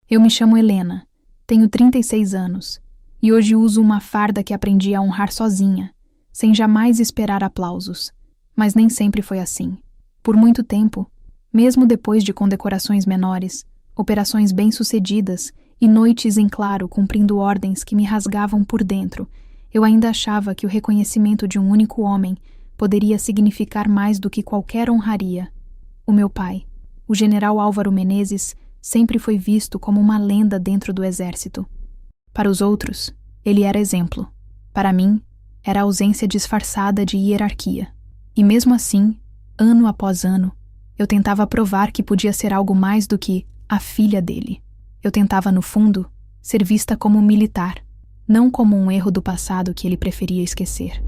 Eu me chamo Helena, tenho 36 anos, e hoje uso uma farda que aprendi a honrar sozinha, sem jamais esperar aplausos. Mas nem sempre foi assim. Por muito tempo, mesmo depois de condecorações menores, operações bem-sucedidas e noites em claro cumprindo ordens que me rasgavam por dentro, eu ainda achava que o reconhecimento de um único homem poderia significar mais do que qualquer honraria. O meu pai, o general Álvaro Menezes, sempre foi visto como uma lenda dentro do exército. Para os outros, ele era exemplo. Para mim, era a ausência disfarçada de hierarquia. E mesmo assim, ano após ano, eu tentava provar que podia ser algo mais do que a filha dele. Eu tentava, no fundo, ser vista como militar, não como um erro do passado que ele preferia esquecer.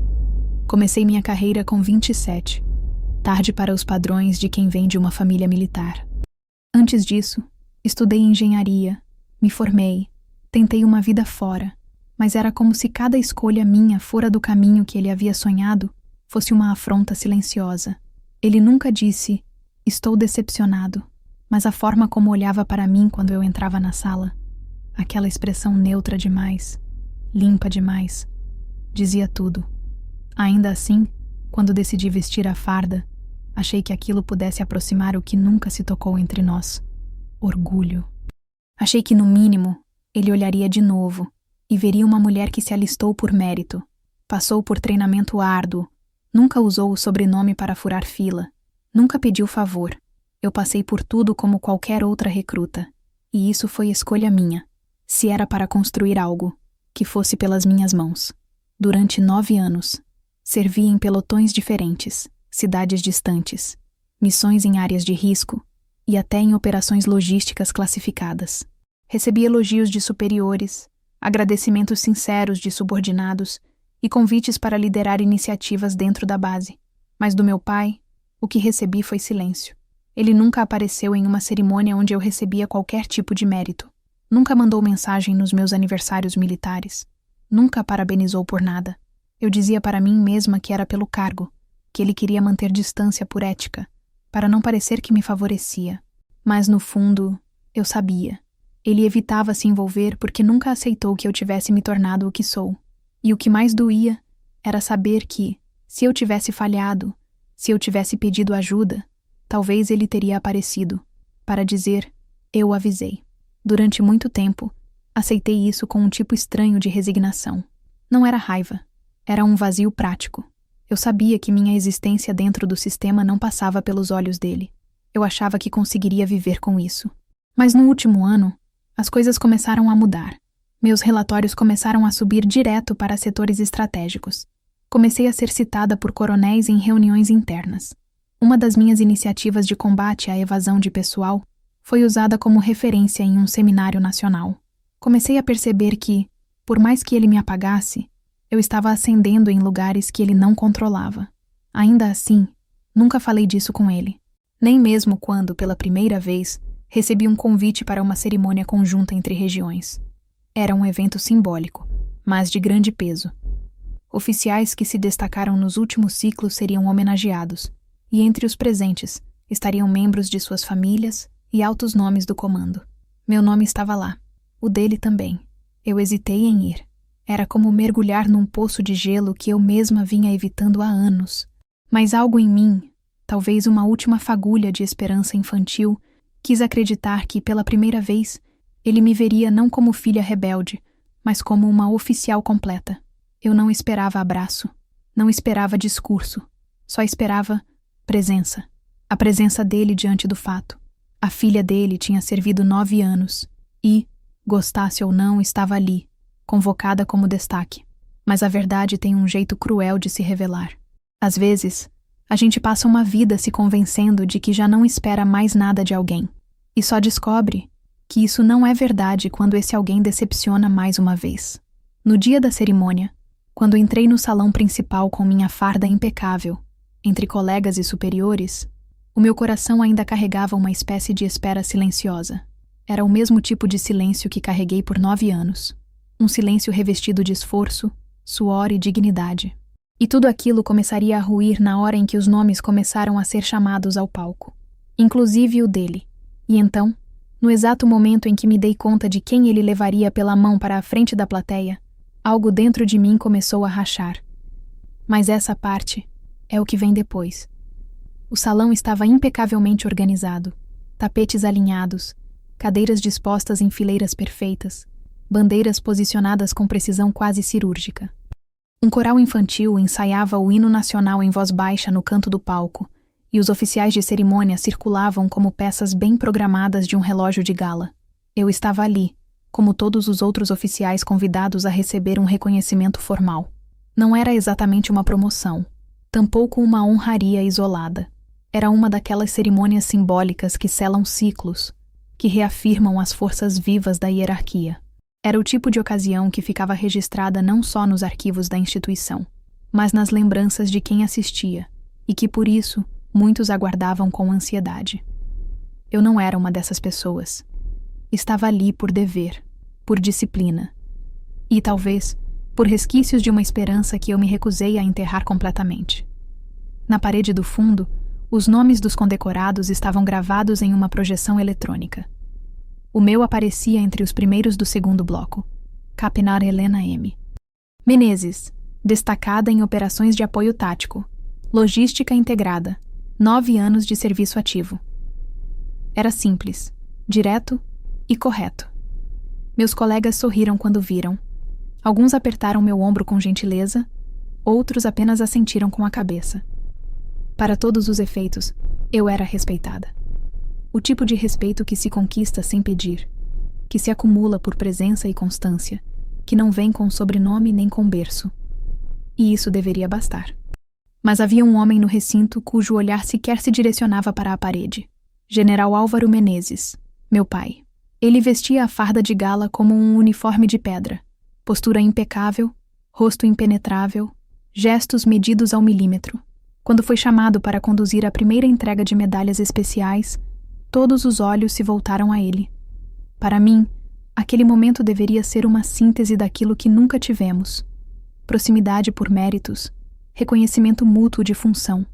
Comecei minha carreira com 27, tarde para os padrões de quem vem de uma família militar. Antes disso, estudei engenharia, me formei, tentei uma vida fora, mas era como se cada escolha minha fora do caminho que ele havia sonhado fosse uma afronta silenciosa. Ele nunca disse, estou decepcionado, mas a forma como olhava para mim quando eu entrava na sala, aquela expressão neutra demais, limpa demais, dizia tudo. Ainda assim, quando decidi vestir a farda, achei que aquilo pudesse aproximar o que nunca se tocou entre nós: orgulho. Achei que, no mínimo, ele olharia de novo e veria uma mulher que se alistou por mérito, passou por treinamento árduo, nunca usou o sobrenome para furar fila, nunca pediu favor. Eu passei por tudo como qualquer outra recruta, e isso foi escolha minha. Se era para construir algo, que fosse pelas minhas mãos. Durante 9 anos, servi em pelotões diferentes, cidades distantes, missões em áreas de risco e até em operações logísticas classificadas. Recebi elogios de superiores, agradecimentos sinceros de subordinados e convites para liderar iniciativas dentro da base. Mas do meu pai, o que recebi foi silêncio. Ele nunca apareceu em uma cerimônia onde eu recebia qualquer tipo de mérito. Nunca mandou mensagem nos meus aniversários militares. Nunca parabenizou por nada. Eu dizia para mim mesma que era pelo cargo, que ele queria manter distância por ética, para não parecer que me favorecia. Mas, no fundo, eu sabia. Ele evitava se envolver porque nunca aceitou que eu tivesse me tornado o que sou. E o que mais doía era saber que, se eu tivesse falhado, se eu tivesse pedido ajuda, talvez ele teria aparecido, para dizer, eu avisei. Durante muito tempo, aceitei isso com um tipo estranho de resignação. Não era raiva, era um vazio prático. Eu sabia que minha existência dentro do sistema não passava pelos olhos dele. Eu achava que conseguiria viver com isso. Mas no último ano, as coisas começaram a mudar. Meus relatórios começaram a subir direto para setores estratégicos. Comecei a ser citada por coronéis em reuniões internas. Uma das minhas iniciativas de combate à evasão de pessoal foi usada como referência em um seminário nacional. Comecei a perceber que, por mais que ele me apagasse, eu estava ascendendo em lugares que ele não controlava. Ainda assim, nunca falei disso com ele. Nem mesmo quando, pela primeira vez, recebi um convite para uma cerimônia conjunta entre regiões. Era um evento simbólico, mas de grande peso. Oficiais que se destacaram nos últimos ciclos seriam homenageados, e entre os presentes estariam membros de suas famílias e altos nomes do comando. Meu nome estava lá, o dele também. Eu hesitei em ir. Era como mergulhar num poço de gelo que eu mesma vinha evitando há anos. Mas algo em mim, talvez uma última fagulha de esperança infantil, quis acreditar que, pela primeira vez, ele me veria não como filha rebelde, mas como uma oficial completa. Eu não esperava abraço, não esperava discurso, só esperava presença. A presença dele diante do fato. A filha dele tinha servido 9 anos e, gostasse ou não, estava ali, convocada como destaque. Mas a verdade tem um jeito cruel de se revelar. Às vezes, a gente passa uma vida se convencendo de que já não espera mais nada de alguém, e só descobre que isso não é verdade quando esse alguém decepciona mais uma vez. No dia da cerimônia, quando entrei no salão principal com minha farda impecável, entre colegas e superiores, o meu coração ainda carregava uma espécie de espera silenciosa. Era o mesmo tipo de silêncio que carreguei por 9 anos. Um silêncio revestido de esforço, suor e dignidade. E tudo aquilo começaria a ruir na hora em que os nomes começaram a ser chamados ao palco. Inclusive o dele. E então, No exato momento em que me dei conta de quem ele levaria pela mão para a frente da plateia, algo dentro de mim começou a rachar. Mas essa parte é o que vem depois. O salão estava impecavelmente organizado, tapetes alinhados, cadeiras dispostas em fileiras perfeitas, bandeiras posicionadas com precisão quase cirúrgica. Um coral infantil ensaiava o hino nacional em voz baixa no canto do palco, e os oficiais de cerimônia circulavam como peças bem programadas de um relógio de gala. Eu estava ali, como todos os outros oficiais convidados a receber um reconhecimento formal. Não era exatamente uma promoção, tampouco uma honraria isolada. Era uma daquelas cerimônias simbólicas que selam ciclos, que reafirmam as forças vivas da hierarquia. Era o tipo de ocasião que ficava registrada não só nos arquivos da instituição, mas nas lembranças de quem assistia, e que, por isso, muitos aguardavam com ansiedade. Eu não era uma dessas pessoas. Estava ali por dever, por disciplina. E, talvez, por resquícios de uma esperança que eu me recusei a enterrar completamente. Na parede do fundo, os nomes dos condecorados estavam gravados em uma projeção eletrônica. O meu aparecia entre os primeiros do segundo bloco. Capinar Helena M. Menezes, destacada em operações de apoio tático. Logística integrada. 9 anos de serviço ativo. Era simples, direto e correto. Meus colegas sorriram quando viram. Alguns apertaram meu ombro com gentileza, outros apenas assentiram com a cabeça. Para todos os efeitos, eu era respeitada. O tipo de respeito que se conquista sem pedir, que se acumula por presença e constância, que não vem com sobrenome nem com berço. E isso deveria bastar. Mas havia um homem no recinto cujo olhar sequer se direcionava para a parede. General Álvaro Menezes, meu pai. Ele vestia a farda de gala como um uniforme de pedra. Postura impecável, rosto impenetrável, gestos medidos ao milímetro. Quando foi chamado para conduzir a primeira entrega de medalhas especiais, todos os olhos se voltaram a ele. Para mim, aquele momento deveria ser uma síntese daquilo que nunca tivemos. Proximidade por méritos, reconhecimento mútuo de função.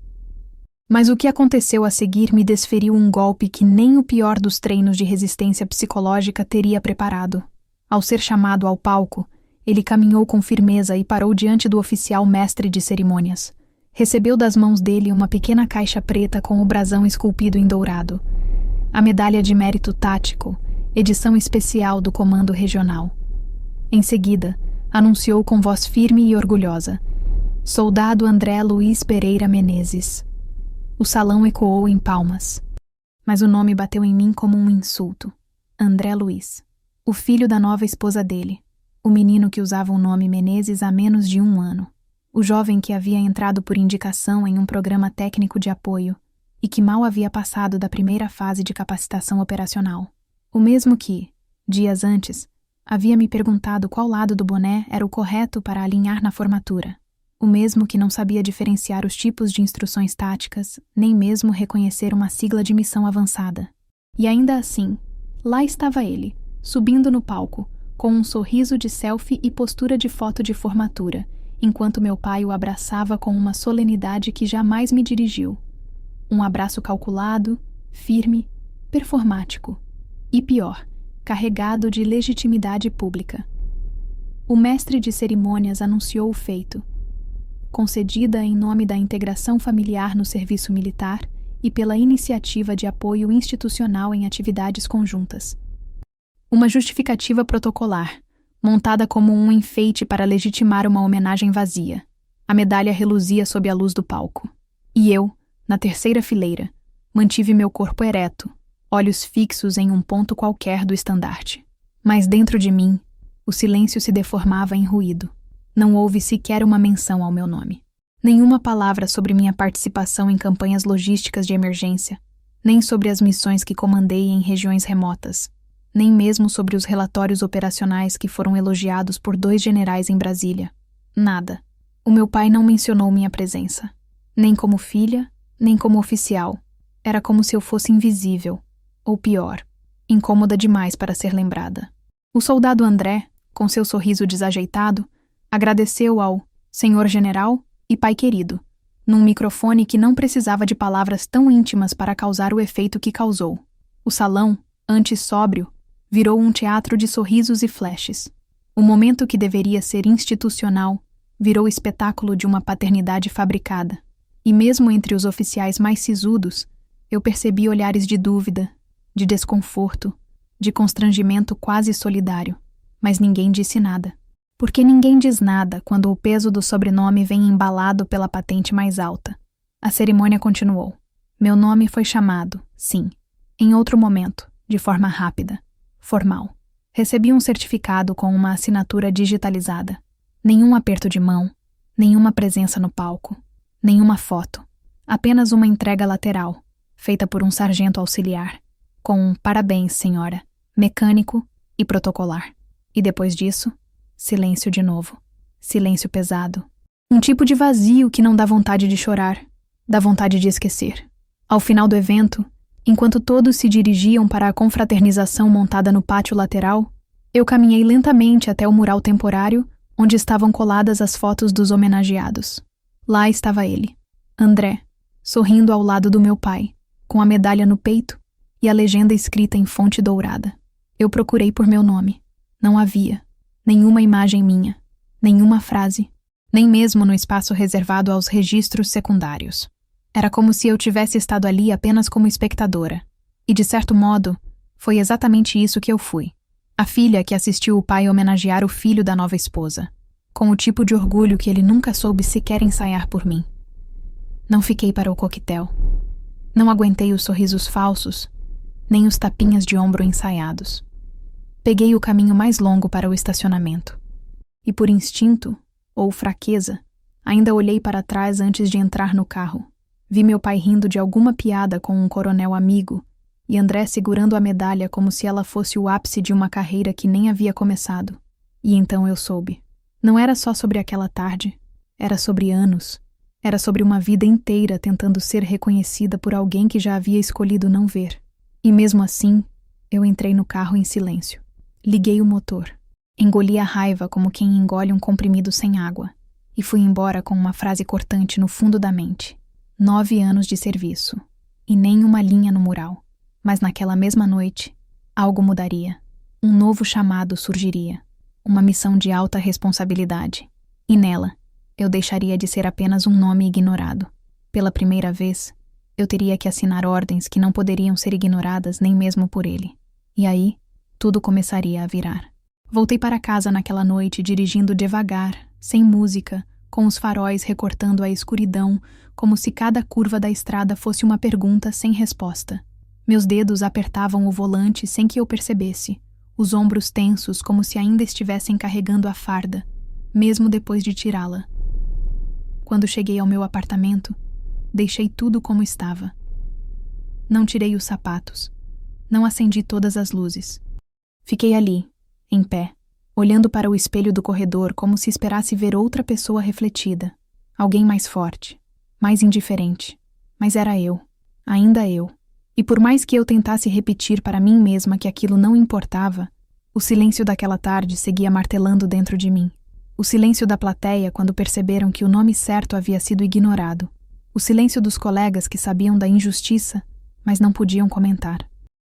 Mas o que aconteceu a seguir me desferiu um golpe que nem o pior dos treinos de resistência psicológica teria preparado. Ao ser chamado ao palco, ele caminhou com firmeza e parou diante do oficial mestre de cerimônias. Recebeu das mãos dele uma pequena caixa preta com o brasão esculpido em dourado. A medalha de mérito tático, edição especial do Comando Regional. Em seguida, anunciou com voz firme e orgulhosa: Soldado André Luiz Pereira Menezes. O salão ecoou em palmas. Mas o nome bateu em mim como um insulto. André Luiz. O filho da nova esposa dele. O menino que usava o nome Menezes há menos de 1 ano. O jovem que havia entrado por indicação em um programa técnico de apoio e que mal havia passado da primeira fase de capacitação operacional. O mesmo que, dias antes, havia me perguntado qual lado do boné era o correto para alinhar na formatura. O mesmo que não sabia diferenciar os tipos de instruções táticas, nem mesmo reconhecer uma sigla de missão avançada. E ainda assim, lá estava ele, subindo no palco, com um sorriso de selfie e postura de foto de formatura, enquanto meu pai o abraçava com uma solenidade que jamais me dirigiu. Um abraço calculado, firme, performático. E pior, carregado de legitimidade pública. O mestre de cerimônias anunciou o feito. Concedida em nome da integração familiar no serviço militar e pela iniciativa de apoio institucional em atividades conjuntas. Uma justificativa protocolar, montada como um enfeite para legitimar uma homenagem vazia. A medalha reluzia sob a luz do palco. E eu, na terceira fileira, mantive meu corpo ereto, olhos fixos em um ponto qualquer do estandarte. Mas dentro de mim, o silêncio se deformava em ruído. Não houve sequer uma menção ao meu nome. Nenhuma palavra sobre minha participação em campanhas logísticas de emergência, nem sobre as missões que comandei em regiões remotas, nem mesmo sobre os relatórios operacionais que foram elogiados por 2 generais em Brasília. Nada. O meu pai não mencionou minha presença. Nem como filha, nem como oficial. Era como se eu fosse invisível. Ou pior, incômoda demais para ser lembrada. O soldado André, com seu sorriso desajeitado, agradeceu ao Senhor General e Pai querido, num microfone que não precisava de palavras tão íntimas para causar o efeito que causou. O salão, antes sóbrio, virou um teatro de sorrisos e flashes. O momento que deveria ser institucional virou espetáculo de uma paternidade fabricada. E mesmo entre os oficiais mais sisudos, eu percebi olhares de dúvida, de desconforto, de constrangimento quase solidário. Mas ninguém disse nada. Porque ninguém diz nada quando o peso do sobrenome vem embalado pela patente mais alta. A cerimônia continuou. Meu nome foi chamado, sim, em outro momento, de forma rápida, formal. Recebi um certificado com uma assinatura digitalizada. Nenhum aperto de mão, nenhuma presença no palco, nenhuma foto. Apenas uma entrega lateral, feita por um sargento auxiliar, com um parabéns, senhora, mecânico e protocolar. E depois disso, silêncio de novo. Silêncio pesado. Um tipo de vazio que não dá vontade de chorar, dá vontade de esquecer. Ao final do evento, enquanto todos se dirigiam para a confraternização montada no pátio lateral, eu caminhei lentamente até o mural temporário onde estavam coladas as fotos dos homenageados. Lá estava ele, André, sorrindo ao lado do meu pai, com a medalha no peito e a legenda escrita em fonte dourada. Eu procurei por meu nome. Não havia nenhuma imagem minha, nenhuma frase, nem mesmo no espaço reservado aos registros secundários. Era como se eu tivesse estado ali apenas como espectadora. E, de certo modo, foi exatamente isso que eu fui. A filha que assistiu o pai homenagear o filho da nova esposa, com o tipo de orgulho que ele nunca soube sequer ensaiar por mim. Não fiquei para o coquetel. Não aguentei os sorrisos falsos, nem os tapinhas de ombro ensaiados. Peguei o caminho mais longo para o estacionamento. E por instinto, ou fraqueza, ainda olhei para trás antes de entrar no carro. Vi meu pai rindo de alguma piada com um coronel amigo e André segurando a medalha como se ela fosse o ápice de uma carreira que nem havia começado. E então eu soube. Não era só sobre aquela tarde, era sobre anos. Era sobre uma vida inteira tentando ser reconhecida por alguém que já havia escolhido não ver. E mesmo assim, eu entrei no carro em silêncio. Liguei o motor. Engoli a raiva como quem engole um comprimido sem água. E fui embora com uma frase cortante no fundo da mente. 9 anos de serviço. E nem uma linha no mural. Mas naquela mesma noite, algo mudaria. Um novo chamado surgiria. Uma missão de alta responsabilidade. E nela, eu deixaria de ser apenas um nome ignorado. Pela primeira vez, eu teria que assinar ordens que não poderiam ser ignoradas nem mesmo por ele. E aí, tudo começaria a virar. Voltei para casa naquela noite dirigindo devagar, sem música, com os faróis recortando a escuridão, como se cada curva da estrada fosse uma pergunta sem resposta. Meus dedos apertavam o volante sem que eu percebesse, os ombros tensos como se ainda estivessem carregando a farda, mesmo depois de tirá-la. Quando cheguei ao meu apartamento, deixei tudo como estava. Não tirei os sapatos. Não acendi todas as luzes. Fiquei ali, em pé, olhando para o espelho do corredor como se esperasse ver outra pessoa refletida. Alguém mais forte, mais indiferente. Mas era eu, ainda eu. E por mais que eu tentasse repetir para mim mesma que aquilo não importava, o silêncio daquela tarde seguia martelando dentro de mim. O silêncio da plateia quando perceberam que o nome certo havia sido ignorado. O silêncio dos colegas que sabiam da injustiça, mas não podiam comentar.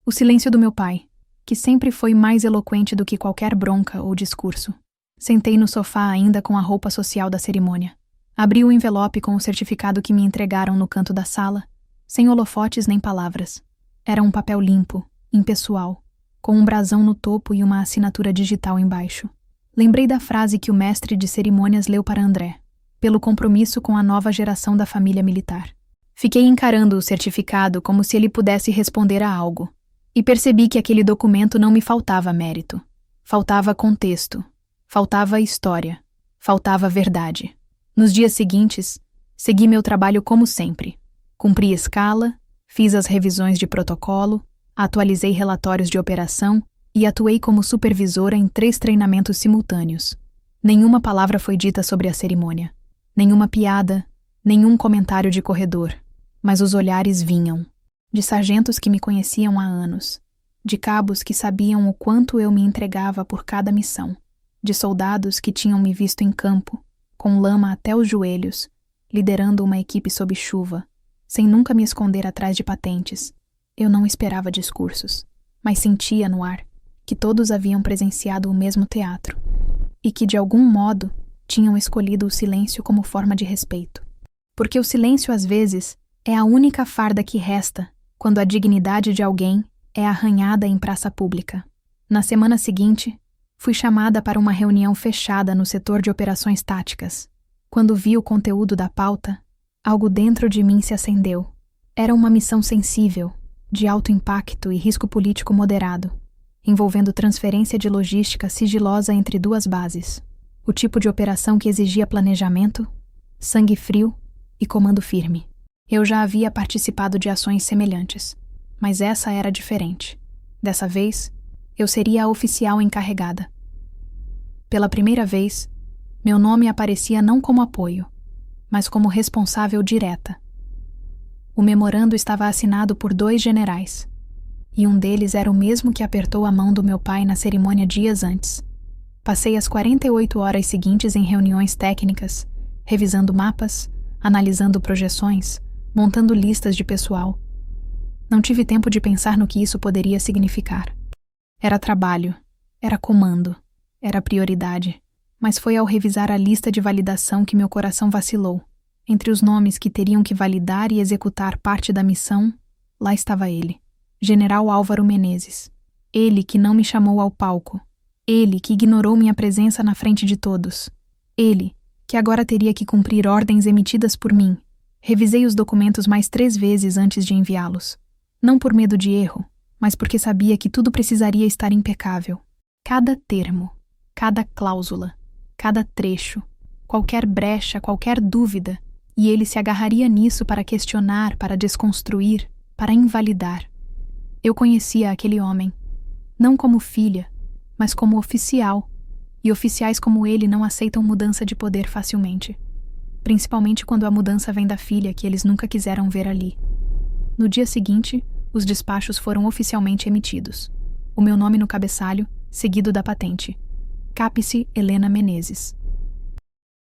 O silêncio do meu pai, que sempre foi mais eloquente do que qualquer bronca ou discurso. Sentei no sofá ainda com a roupa social da cerimônia. Abri o envelope com o certificado que me entregaram no canto da sala, sem holofotes nem palavras. Era um papel limpo, impessoal, com um brasão no topo e uma assinatura digital embaixo. Lembrei da frase que o mestre de cerimônias leu para André, pelo compromisso com a nova geração da família militar. Fiquei encarando o certificado como se ele pudesse responder a algo, e percebi que aquele documento não me faltava mérito. Faltava contexto, faltava história, faltava verdade. Nos dias seguintes, segui meu trabalho como sempre. Cumpri escala, fiz as revisões de protocolo, atualizei relatórios de operação e atuei como supervisora em 3 treinamentos simultâneos. Nenhuma palavra foi dita sobre a cerimônia. Nenhuma piada, nenhum comentário de corredor. Mas os olhares vinham. De sargentos que me conheciam há anos. De cabos que sabiam o quanto eu me entregava por cada missão. De soldados que tinham me visto em campo, com lama até os joelhos, liderando uma equipe sob chuva, sem nunca me esconder atrás de patentes. Eu não esperava discursos. mas sentia no ar que todos haviam presenciado o mesmo teatro e que, de algum modo, tinham escolhido o silêncio como forma de respeito. Porque o silêncio, às vezes, é a única farda que resta quando a dignidade de alguém é arranhada em praça pública. Na semana seguinte, fui chamada para uma reunião fechada no setor de operações táticas. Quando vi o conteúdo da pauta, algo dentro de mim se acendeu. Era uma missão sensível, de alto impacto e risco político moderado, envolvendo transferência de logística sigilosa entre duas bases. O tipo de operação que exigia planejamento, sangue frio e comando firme. Eu já havia participado de ações semelhantes, mas essa era diferente. Dessa vez, eu seria a oficial encarregada. Pela primeira vez, meu nome aparecia não como apoio, mas como responsável direta. O memorando estava assinado por 2 generais, e um deles era o mesmo que apertou a mão do meu pai na cerimônia dias antes. Passei as 48 horas seguintes em reuniões técnicas, revisando mapas, analisando projeções, montando listas de pessoal. Não tive tempo de pensar no que isso poderia significar. Era trabalho, era comando, era prioridade, mas foi ao revisar a lista de validação que meu coração vacilou. Entre os nomes que teriam que validar e executar parte da missão, lá estava ele, General Álvaro Menezes. Ele que não me chamou ao palco. Ele que ignorou minha presença na frente de todos. Ele que agora teria que cumprir ordens emitidas por mim. Revisei os documentos mais 3 vezes antes de enviá-los. Não por medo de erro, mas porque sabia que tudo precisaria estar impecável. Cada termo, cada cláusula, cada trecho, qualquer brecha, qualquer dúvida, e ele se agarraria nisso para questionar, para desconstruir, para invalidar. Eu conhecia aquele homem, não como filha, mas como oficial, e oficiais como ele não aceitam mudança de poder facilmente, principalmente quando a mudança vem da filha que eles nunca quiseram ver ali. No dia seguinte, os despachos foram oficialmente emitidos. O meu nome no cabeçalho, seguido da patente. Cápice Helena Menezes.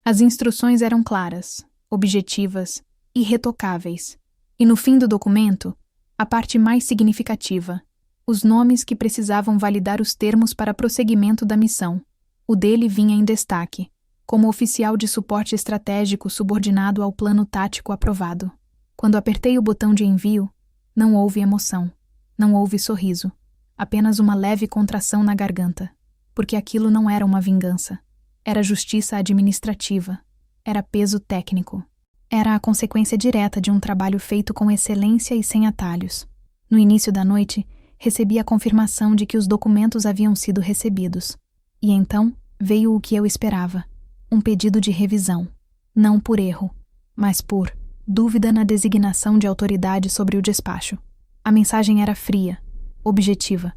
As instruções eram claras, objetivas, irretocáveis, e no fim do documento, a parte mais significativa, os nomes que precisavam validar os termos para prosseguimento da missão. O dele vinha em destaque, como oficial de suporte estratégico subordinado ao plano tático aprovado. Quando apertei o botão de envio, não houve emoção, não houve sorriso, apenas uma leve contração na garganta, porque aquilo não era uma vingança, era justiça administrativa, era peso técnico, era a consequência direta de um trabalho feito com excelência e sem atalhos. No início da noite, recebi a confirmação de que os documentos haviam sido recebidos, e então veio o que eu esperava, um pedido de revisão, não por erro, mas por dúvida na designação de autoridade sobre o despacho. A mensagem era fria, objetiva,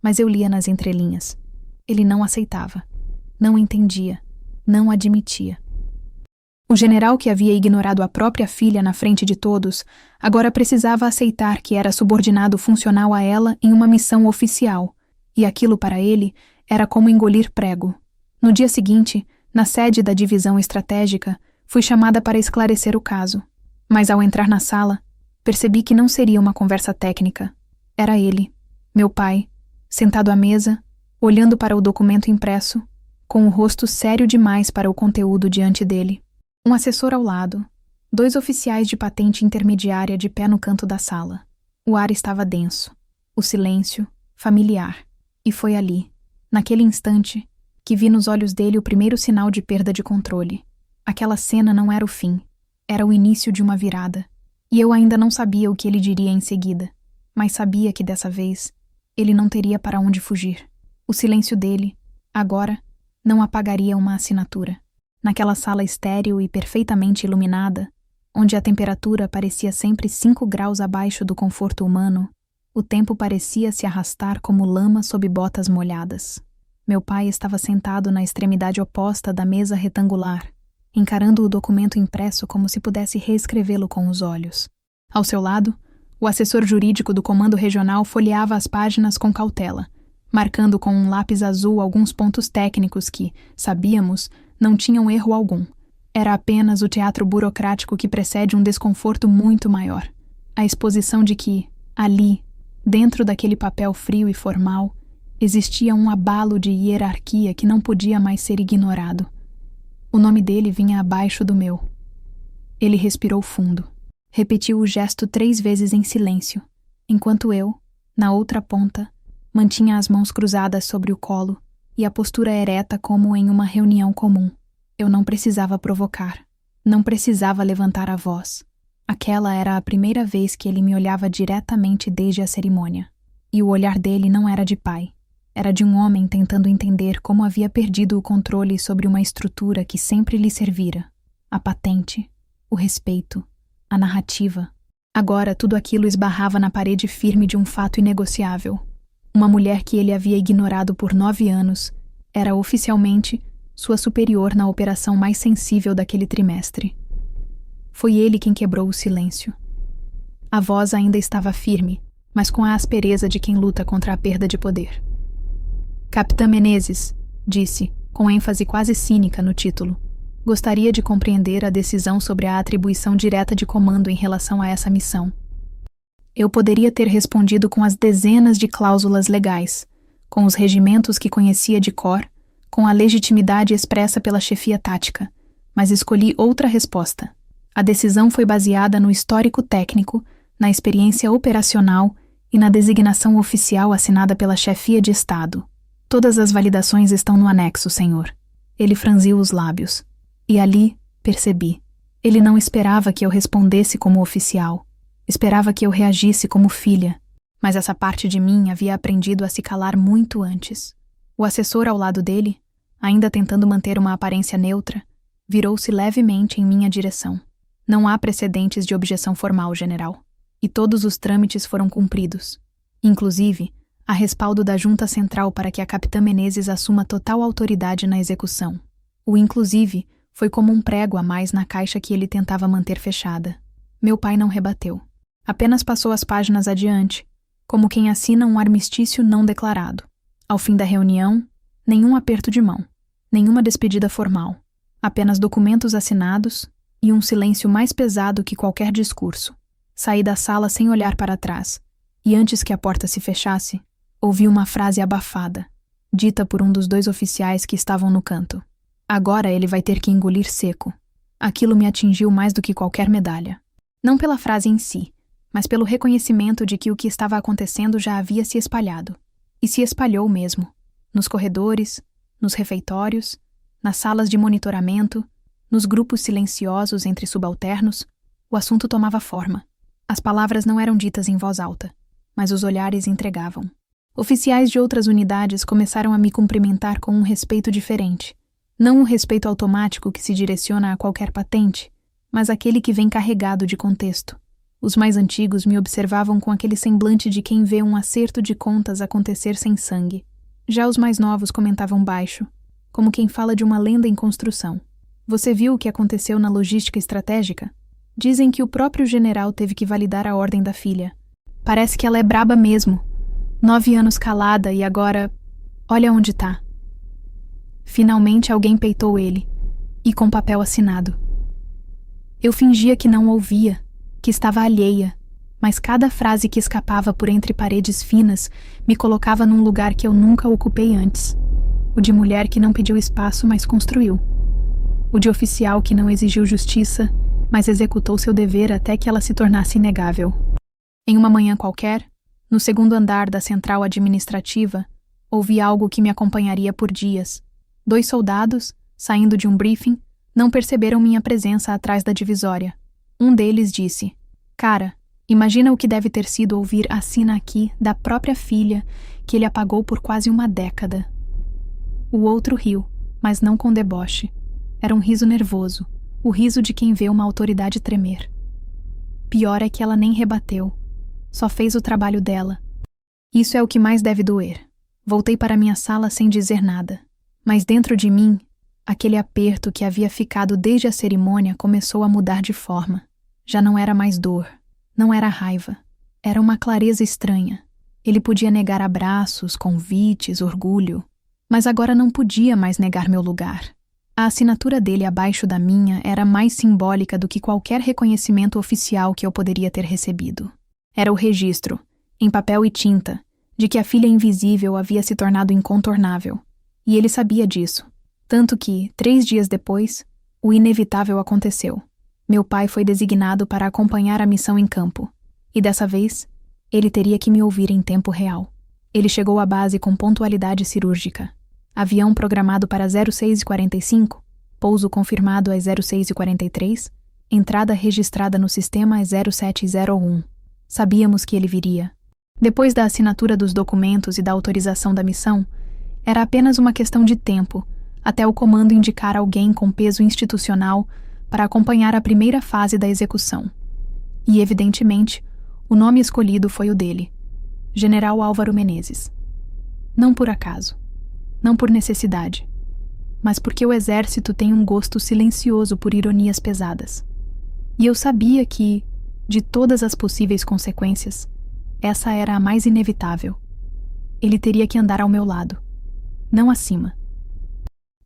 mas eu lia nas entrelinhas. Ele não aceitava, não entendia, não admitia. O general que havia ignorado a própria filha na frente de todos, agora precisava aceitar que era subordinado funcional a ela em uma missão oficial, e aquilo para ele era como engolir prego. No dia seguinte, na sede da divisão estratégica, fui chamada para esclarecer o caso. Mas ao entrar na sala, percebi que não seria uma conversa técnica. Era ele, meu pai, sentado à mesa, olhando para o documento impresso, com o rosto sério demais para o conteúdo diante dele. Um assessor ao lado, 2 oficiais de patente intermediária de pé no canto da sala. O ar estava denso, o silêncio, familiar. E foi ali, naquele instante, que vi nos olhos dele o primeiro sinal de perda de controle. Aquela cena não era o fim, era o início de uma virada. E eu ainda não sabia o que ele diria em seguida, mas sabia que dessa vez ele não teria para onde fugir. O silêncio dele, agora, não apagaria uma assinatura. Naquela sala estéril e perfeitamente iluminada, onde a temperatura parecia sempre 5 graus abaixo do conforto humano, o tempo parecia se arrastar como lama sob botas molhadas. Meu pai estava sentado na extremidade oposta da mesa retangular, encarando o documento impresso como se pudesse reescrevê-lo com os olhos. Ao seu lado, o assessor jurídico do Comando Regional folheava as páginas com cautela, marcando com um lápis azul alguns pontos técnicos que, sabíamos, não tinham erro algum. Era apenas o teatro burocrático que precede um desconforto muito maior. A exposição de que, ali, Dentro daquele papel frio e formal, existia um abalo de hierarquia que não podia mais ser ignorado. O nome dele vinha abaixo do meu. Ele respirou fundo. Repetiu o gesto 3 vezes em silêncio, enquanto eu, na outra ponta, mantinha as mãos cruzadas sobre o colo e a postura ereta como em uma reunião comum. Eu não precisava provocar. Não precisava levantar a voz. Aquela era a primeira vez que ele me olhava diretamente desde a cerimônia. E o olhar dele não era de pai. Era de um homem tentando entender como havia perdido o controle sobre uma estrutura que sempre lhe servira. A patente, o respeito, a narrativa. Agora tudo aquilo esbarrava na parede firme de um fato inegociável. Uma mulher que ele havia ignorado por 9 anos era oficialmente sua superior na operação mais sensível daquele trimestre. Foi ele quem quebrou o silêncio. A voz ainda estava firme, mas com a aspereza de quem luta contra a perda de poder. Capitã Menezes, disse, com ênfase quase cínica no título, gostaria de compreender a decisão sobre a atribuição direta de comando em relação a essa missão. Eu poderia ter respondido com as dezenas de cláusulas legais, com os regimentos que conhecia de cor, com a legitimidade expressa pela chefia tática, mas escolhi outra resposta. A decisão foi baseada no histórico técnico, na experiência operacional e na designação oficial assinada pela chefia de Estado. Todas as validações estão no anexo, senhor. Ele franziu os lábios. E ali, percebi. Ele não esperava que eu respondesse como oficial. Esperava que eu reagisse como filha. Mas essa parte de mim havia aprendido a se calar muito antes. O assessor ao lado dele, ainda tentando manter uma aparência neutra, virou-se levemente em minha direção. Não há precedentes de objeção formal, general. E todos os trâmites foram cumpridos. Inclusive, há respaldo da Junta Central para que a capitã Menezes assuma total autoridade na execução. O inclusive foi como um prego a mais na caixa que ele tentava manter fechada. Meu pai não rebateu. Apenas passou as páginas adiante, como quem assina um armistício não declarado. Ao fim da reunião, nenhum aperto de mão, nenhuma despedida formal, apenas documentos assinados e um silêncio mais pesado que qualquer discurso. Saí da sala sem olhar para trás, e antes que a porta se fechasse, ouvi uma frase abafada, dita por um dos 2 oficiais que estavam no canto. Agora ele vai ter que engolir seco. Aquilo me atingiu mais do que qualquer medalha. Não pela frase em si, mas pelo reconhecimento de que o que estava acontecendo já havia se espalhado. E se espalhou mesmo. Nos corredores, nos refeitórios, nas salas de monitoramento, nos grupos silenciosos entre subalternos, o assunto tomava forma. As palavras não eram ditas em voz alta, mas os olhares entregavam. Oficiais de outras unidades começaram a me cumprimentar com um respeito diferente. Não o respeito automático que se direciona a qualquer patente, mas aquele que vem carregado de contexto. Os mais antigos me observavam com aquele semblante de quem vê um acerto de contas acontecer sem sangue. Já os mais novos comentavam baixo, como quem fala de uma lenda em construção. Você viu o que aconteceu na logística estratégica? Dizem que o próprio general teve que validar a ordem da filha. Parece que ela é braba mesmo. 9 anos calada e agora... Olha onde tá. Finalmente alguém peitou ele, e com papel assinado. Eu fingia que não ouvia, que estava alheia, mas cada frase que escapava por entre paredes finas me colocava num lugar que eu nunca ocupei antes. O de mulher que não pediu espaço, mas construiu. O de oficial que não exigiu justiça, mas executou seu dever até que ela se tornasse inegável. Em uma manhã qualquer, no 2º andar da central administrativa, ouvi algo que me acompanharia por dias. 2 soldados, saindo de um briefing, não perceberam minha presença atrás da divisória. Um deles disse: "Cara, imagina o que deve ter sido ouvir assina aqui da própria filha que ele apagou por quase uma década." O outro riu, mas não com deboche. Era um riso nervoso, o riso de quem vê uma autoridade tremer. Pior é que ela nem rebateu. Só fez o trabalho dela. Isso é o que mais deve doer. Voltei para minha sala sem dizer nada. Mas dentro de mim, aquele aperto que havia ficado desde a cerimônia começou a mudar de forma. Já não era mais dor, não era raiva. Era uma clareza estranha. Ele podia negar abraços, convites, orgulho, mas agora não podia mais negar meu lugar. A assinatura dele abaixo da minha era mais simbólica do que qualquer reconhecimento oficial que eu poderia ter recebido. Era o registro, em papel e tinta, de que a filha invisível havia se tornado incontornável. E ele sabia disso. Tanto que, 3 dias depois, o inevitável aconteceu. Meu pai foi designado para acompanhar a missão em campo. E dessa vez, ele teria que me ouvir em tempo real. Ele chegou à base com pontualidade cirúrgica. Avião programado para 06h45, pouso confirmado às 06h43, entrada registrada no sistema às 07h01. Sabíamos que ele viria. Depois da assinatura dos documentos e da autorização da missão, era apenas uma questão de tempo até o comando indicar alguém com peso institucional para acompanhar a primeira fase da execução. E, evidentemente, o nome escolhido foi o dele, General Álvaro Menezes. Não por acaso, não por necessidade, mas porque o exército tem um gosto silencioso por ironias pesadas. E eu sabia que, de todas as possíveis consequências, essa era a mais inevitável. Ele teria que andar ao meu lado. Não acima.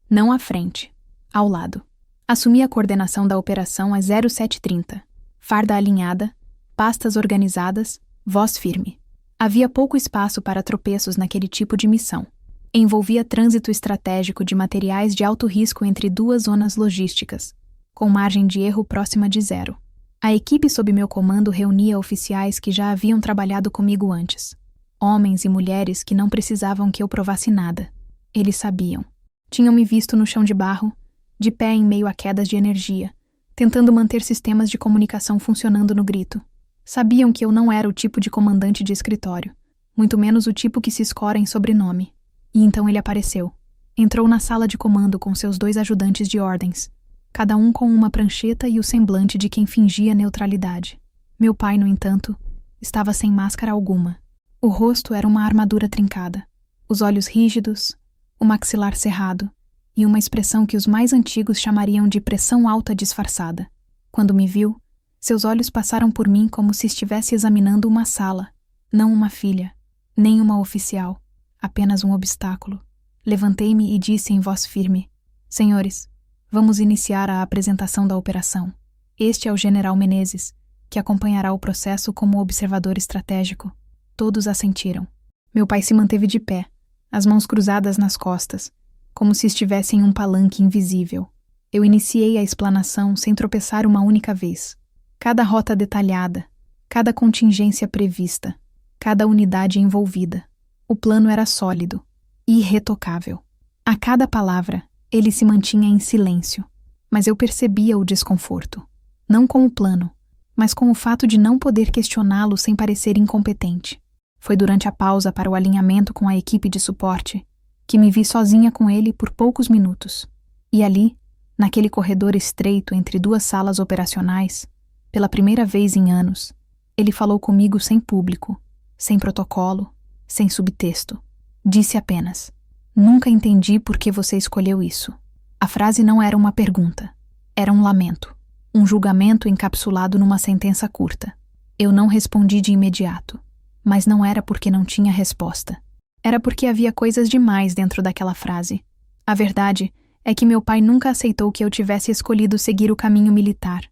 Não à frente. Ao lado. Assumi a coordenação da operação às 07h30. Farda alinhada, pastas organizadas, voz firme. Havia pouco espaço para tropeços naquele tipo de missão. Envolvia trânsito estratégico de materiais de alto risco entre 2 zonas logísticas, com margem de erro próxima de 0. A equipe sob meu comando reunia oficiais que já haviam trabalhado comigo antes. Homens e mulheres que não precisavam que eu provasse nada. Eles sabiam. Tinham me visto no chão de barro, de pé em meio a quedas de energia, tentando manter sistemas de comunicação funcionando no grito. Sabiam que eu não era o tipo de comandante de escritório, muito menos o tipo que se escora em sobrenome. E então ele apareceu. Entrou na sala de comando com seus 2 ajudantes de ordens, cada um com uma prancheta e o semblante de quem fingia neutralidade. Meu pai, no entanto, estava sem máscara alguma. O rosto era uma armadura trincada, os olhos rígidos, o maxilar cerrado e uma expressão que os mais antigos chamariam de pressão alta disfarçada. Quando me viu, seus olhos passaram por mim como se estivesse examinando uma sala, não uma filha, nem uma oficial, apenas um obstáculo. Levantei-me e disse em voz firme: Senhores, vamos iniciar a apresentação da operação. Este é o General Menezes, que acompanhará o processo como observador estratégico. Todos assentiram. Meu pai se manteve de pé, as mãos cruzadas nas costas, como se estivesse em um palanque invisível. Eu iniciei a explanação sem tropeçar uma única vez. Cada rota detalhada, cada contingência prevista, cada unidade envolvida. O plano era sólido, irretocável. A cada palavra, ele se mantinha em silêncio, mas eu percebia o desconforto. Não com o plano, mas com o fato de não poder questioná-lo sem parecer incompetente. Foi durante a pausa para o alinhamento com a equipe de suporte que me vi sozinha com ele por poucos minutos. E ali, naquele corredor estreito entre 2 salas operacionais, pela primeira vez em anos, ele falou comigo sem público, sem protocolo, sem subtexto. Disse apenas: Nunca entendi por que você escolheu isso. A frase não era uma pergunta. Era um lamento. Um julgamento encapsulado numa sentença curta. Eu não respondi de imediato. Mas não era porque não tinha resposta. Era porque havia coisas demais dentro daquela frase. A verdade é que meu pai nunca aceitou que eu tivesse escolhido seguir o caminho militar.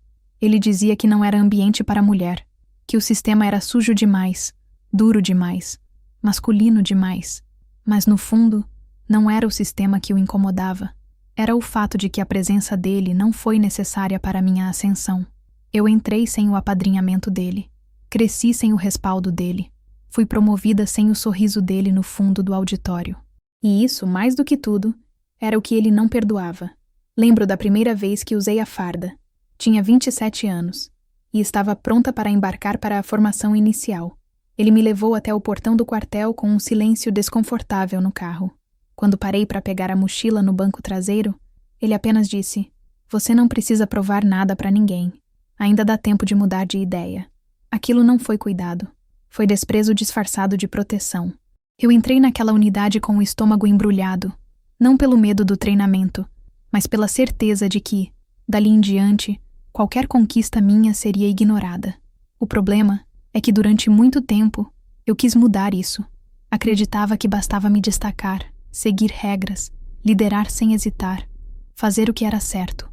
Ele dizia que não era ambiente para mulher, que o sistema era sujo demais, duro demais, masculino demais. Mas no fundo, não era o sistema que o incomodava. Era o fato de que a presença dele não foi necessária para minha ascensão. Eu entrei sem o apadrinhamento dele. Cresci sem o respaldo dele. Fui promovida sem o sorriso dele no fundo do auditório. E isso, mais do que tudo, era o que ele não perdoava. Lembro da primeira vez que usei a farda. Tinha 27 anos e estava pronta para embarcar para a formação inicial. Ele me levou até o portão do quartel com um silêncio desconfortável no carro. Quando parei para pegar a mochila no banco traseiro, ele apenas disse: Você não precisa provar nada para ninguém. Ainda dá tempo de mudar de ideia. Aquilo não foi cuidado. Foi desprezo disfarçado de proteção. Eu entrei naquela unidade com o estômago embrulhado, não pelo medo do treinamento, mas pela certeza de que, dali em diante, qualquer conquista minha seria ignorada. O problema é que durante muito tempo eu quis mudar isso. Acreditava que bastava me destacar, seguir regras, liderar sem hesitar, fazer o que era certo.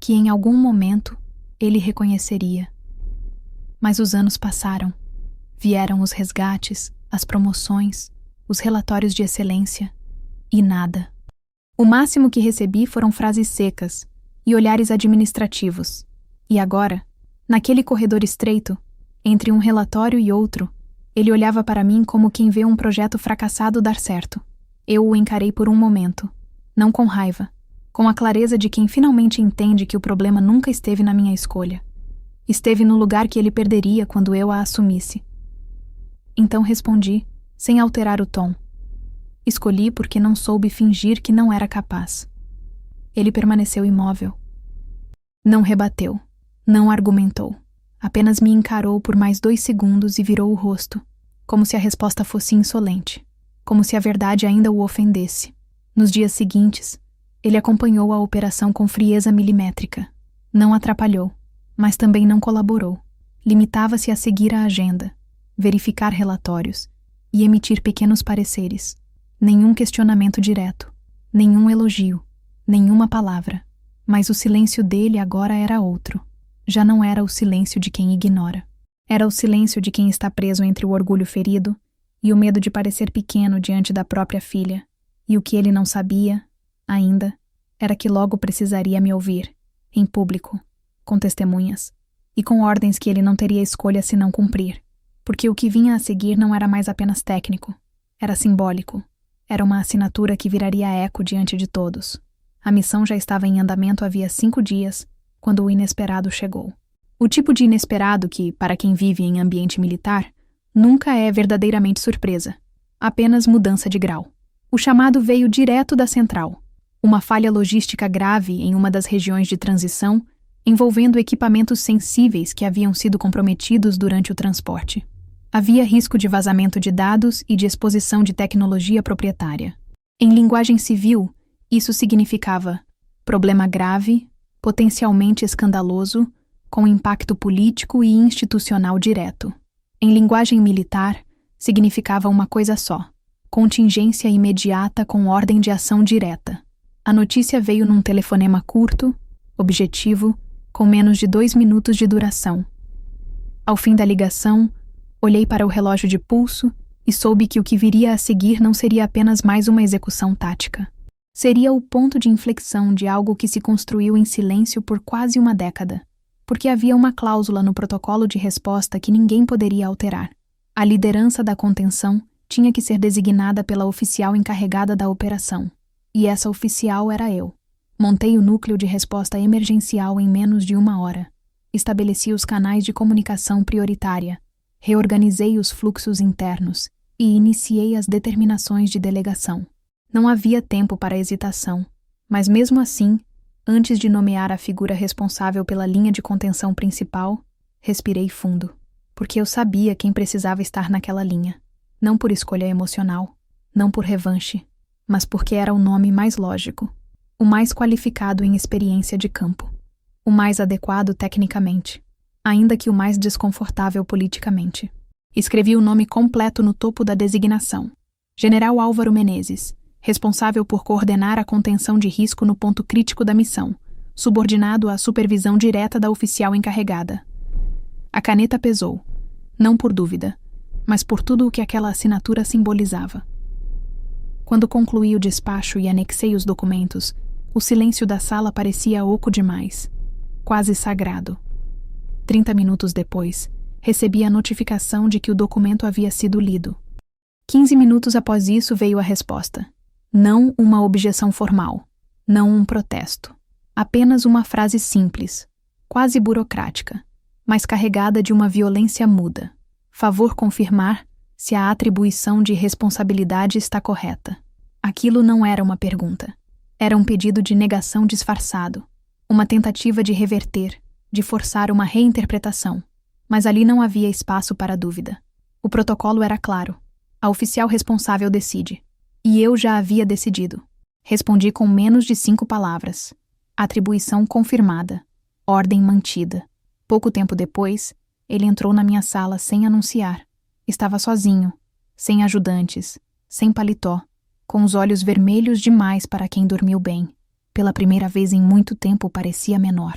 Que em algum momento ele reconheceria. Mas os anos passaram. Vieram os resgates, as promoções, os relatórios de excelência e nada. O máximo que recebi foram frases secas e olhares administrativos. E agora, naquele corredor estreito, entre um relatório e outro, ele olhava para mim como quem vê um projeto fracassado dar certo. Eu o encarei por um momento, não com raiva, com a clareza de quem finalmente entende que o problema nunca esteve na minha escolha. Esteve no lugar que ele perderia quando eu a assumisse. Então respondi, sem alterar o tom. Escolhi porque não soube fingir que não era capaz. Ele permaneceu imóvel. Não rebateu, não argumentou. Apenas me encarou por mais 2 segundos e virou o rosto, como se a resposta fosse insolente, como se a verdade ainda o ofendesse. Nos dias seguintes, ele acompanhou a operação com frieza milimétrica. Não atrapalhou, mas também não colaborou. Limitava-se a seguir a agenda, verificar relatórios e emitir pequenos pareceres. Nenhum questionamento direto, nenhum elogio, nenhuma palavra. Mas o silêncio dele agora era outro. Já não era o silêncio de quem ignora. Era o silêncio de quem está preso entre o orgulho ferido e o medo de parecer pequeno diante da própria filha. E o que ele não sabia, ainda, era que logo precisaria me ouvir, em público, com testemunhas, e com ordens que ele não teria escolha se não cumprir, porque o que vinha a seguir não era mais apenas técnico, era simbólico, era uma assinatura que viraria eco diante de todos. A missão já estava em andamento havia 5 dias, quando o inesperado chegou. O tipo de inesperado que, para quem vive em ambiente militar, nunca é verdadeiramente surpresa, apenas mudança de grau. O chamado veio direto da central, uma falha logística grave em uma das regiões de transição, envolvendo equipamentos sensíveis que haviam sido comprometidos durante o transporte. Havia risco de vazamento de dados e de exposição de tecnologia proprietária. Em linguagem civil, isso significava problema grave, potencialmente escandaloso, com impacto político e institucional direto. Em linguagem militar, significava uma coisa só: contingência imediata com ordem de ação direta. A notícia veio num telefonema curto, objetivo, com menos de 2 minutos de duração. Ao fim da ligação, olhei para o relógio de pulso e soube que o que viria a seguir não seria apenas mais uma execução tática. Seria o ponto de inflexão de algo que se construiu em silêncio por quase uma década, porque havia uma cláusula no protocolo de resposta que ninguém poderia alterar. A liderança da contenção tinha que ser designada pela oficial encarregada da operação, e essa oficial era eu. Montei o núcleo de resposta emergencial em menos de 1 hora. Estabeleci os canais de comunicação prioritária, reorganizei os fluxos internos e iniciei as determinações de delegação. Não havia tempo para hesitação, mas mesmo assim, antes de nomear a figura responsável pela linha de contenção principal, respirei fundo, porque eu sabia quem precisava estar naquela linha, não por escolha emocional, não por revanche, mas porque era o nome mais lógico, o mais qualificado em experiência de campo, o mais adequado tecnicamente, ainda que o mais desconfortável politicamente. Escrevi o nome completo no topo da designação: General Álvaro Menezes, responsável por coordenar a contenção de risco no ponto crítico da missão, subordinado à supervisão direta da oficial encarregada. A caneta pesou, não por dúvida, mas por tudo o que aquela assinatura simbolizava. Quando concluí o despacho e anexei os documentos, o silêncio da sala parecia oco demais, quase sagrado. 30 minutos depois, recebi a notificação de que o documento havia sido lido. 15 minutos após isso veio a resposta. Não uma objeção formal, não um protesto. Apenas uma frase simples, quase burocrática, mas carregada de uma violência muda. Favor confirmar se a atribuição de responsabilidade está correta. Aquilo não era uma pergunta. Era um pedido de negação disfarçado, uma tentativa de reverter, de forçar uma reinterpretação. Mas ali não havia espaço para dúvida. O protocolo era claro. A oficial responsável decide. E eu já havia decidido. Respondi com menos de 5 palavras. Atribuição confirmada. Ordem mantida. Pouco tempo depois, ele entrou na minha sala sem anunciar. Estava sozinho, sem ajudantes, sem paletó, com os olhos vermelhos demais para quem dormiu bem. Pela primeira vez em muito tempo parecia menor.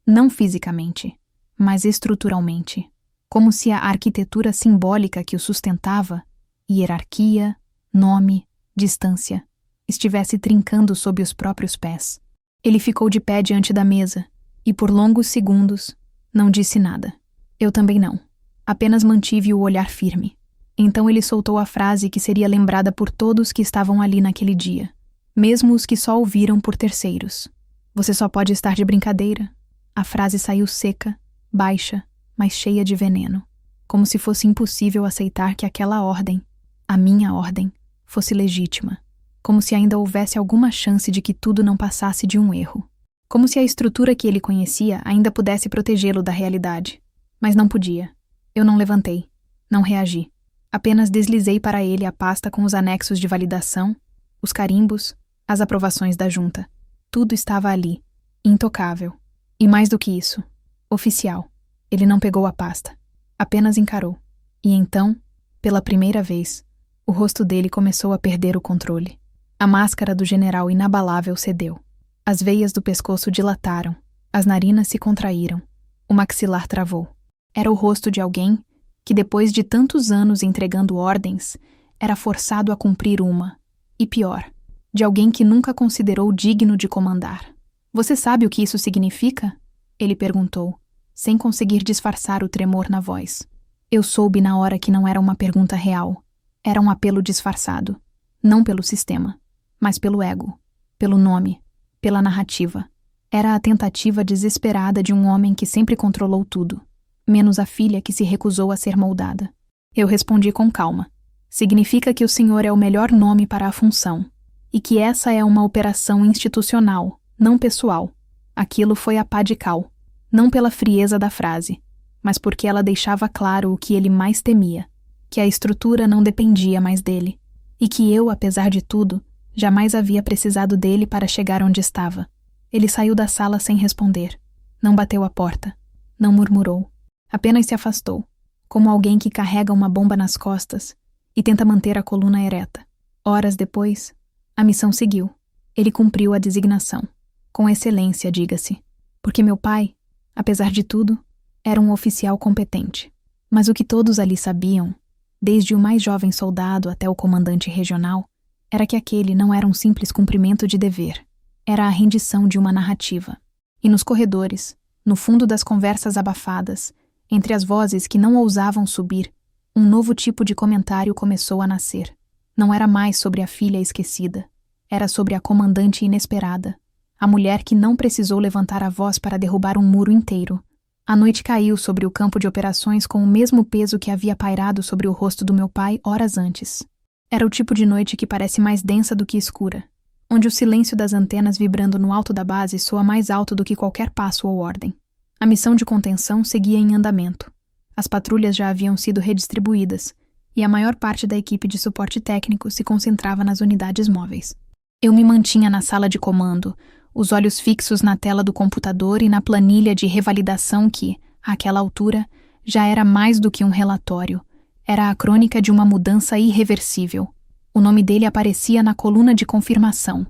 Não fisicamente, mas estruturalmente. como se a arquitetura simbólica que o sustentava, hierarquia, nome, distância, estivesse trincando sob os próprios pés. Ele ficou de pé diante da mesa e, por longos segundos, não disse nada. Eu também não. Apenas mantive o olhar firme. Então ele soltou a frase que seria lembrada por todos que estavam ali naquele dia, mesmo os que só ouviram por terceiros. Você só pode estar de brincadeira. A frase saiu seca, baixa, mas cheia de veneno, como se fosse impossível aceitar que aquela ordem, a minha ordem, fosse legítima, como se ainda houvesse alguma chance de que tudo não passasse de um erro, como se a estrutura que ele conhecia ainda pudesse protegê-lo da realidade. Mas não podia. Eu não levantei, não reagi. Apenas deslizei para ele a pasta com os anexos de validação, os carimbos, as aprovações da junta. Tudo estava ali, intocável. E mais do que isso, oficial. Ele não pegou a pasta, apenas encarou. E então, pela primeira vez, o rosto dele começou a perder o controle. A máscara do general inabalável cedeu. As veias do pescoço dilataram, as narinas se contraíram, o maxilar travou. Era o rosto de alguém que, depois de tantos anos entregando ordens, era forçado a cumprir uma, e pior, de alguém que nunca considerou digno de comandar. Você sabe o que isso significa? Ele perguntou, sem conseguir disfarçar o tremor na voz. Eu soube na hora que não era uma pergunta real. Era um apelo disfarçado. Não pelo sistema, mas pelo ego, pelo nome, pela narrativa. Era a tentativa desesperada de um homem que sempre controlou tudo, menos a filha que se recusou a ser moldada. Eu respondi com calma. Significa que o senhor é o melhor nome para a função, e que essa é uma operação institucional, não pessoal. Aquilo foi a pá de cal, não pela frieza da frase, mas porque ela deixava claro o que ele mais temia, que a estrutura não dependia mais dele, e que eu, apesar de tudo, jamais havia precisado dele para chegar onde estava. Ele saiu da sala sem responder. Não bateu a porta. Não murmurou. Apenas se afastou, como alguém que carrega uma bomba nas costas e tenta manter a coluna ereta. Horas depois, a missão seguiu. Ele cumpriu a designação. Com excelência, diga-se. Porque meu pai, apesar de tudo, era um oficial competente. Mas o que todos ali sabiam, desde o mais jovem soldado até o comandante regional, era que aquele não era um simples cumprimento de dever. Era a rendição de uma narrativa. E nos corredores, no fundo das conversas abafadas, entre as vozes que não ousavam subir, um novo tipo de comentário começou a nascer. Não era mais sobre a filha esquecida. Era sobre a comandante inesperada. A mulher que não precisou levantar a voz para derrubar um muro inteiro. A noite caiu sobre o campo de operações com o mesmo peso que havia pairado sobre o rosto do meu pai horas antes. Era o tipo de noite que parece mais densa do que escura, onde o silêncio das antenas vibrando no alto da base soa mais alto do que qualquer passo ou ordem. A missão de contenção seguia em andamento. As patrulhas já haviam sido redistribuídas, e a maior parte da equipe de suporte técnico se concentrava nas unidades móveis. Eu me mantinha na sala de comando, os olhos fixos na tela do computador e na planilha de revalidação que, àquela altura, já era mais do que um relatório. Era a crônica de uma mudança irreversível. O nome dele aparecia na coluna de confirmação.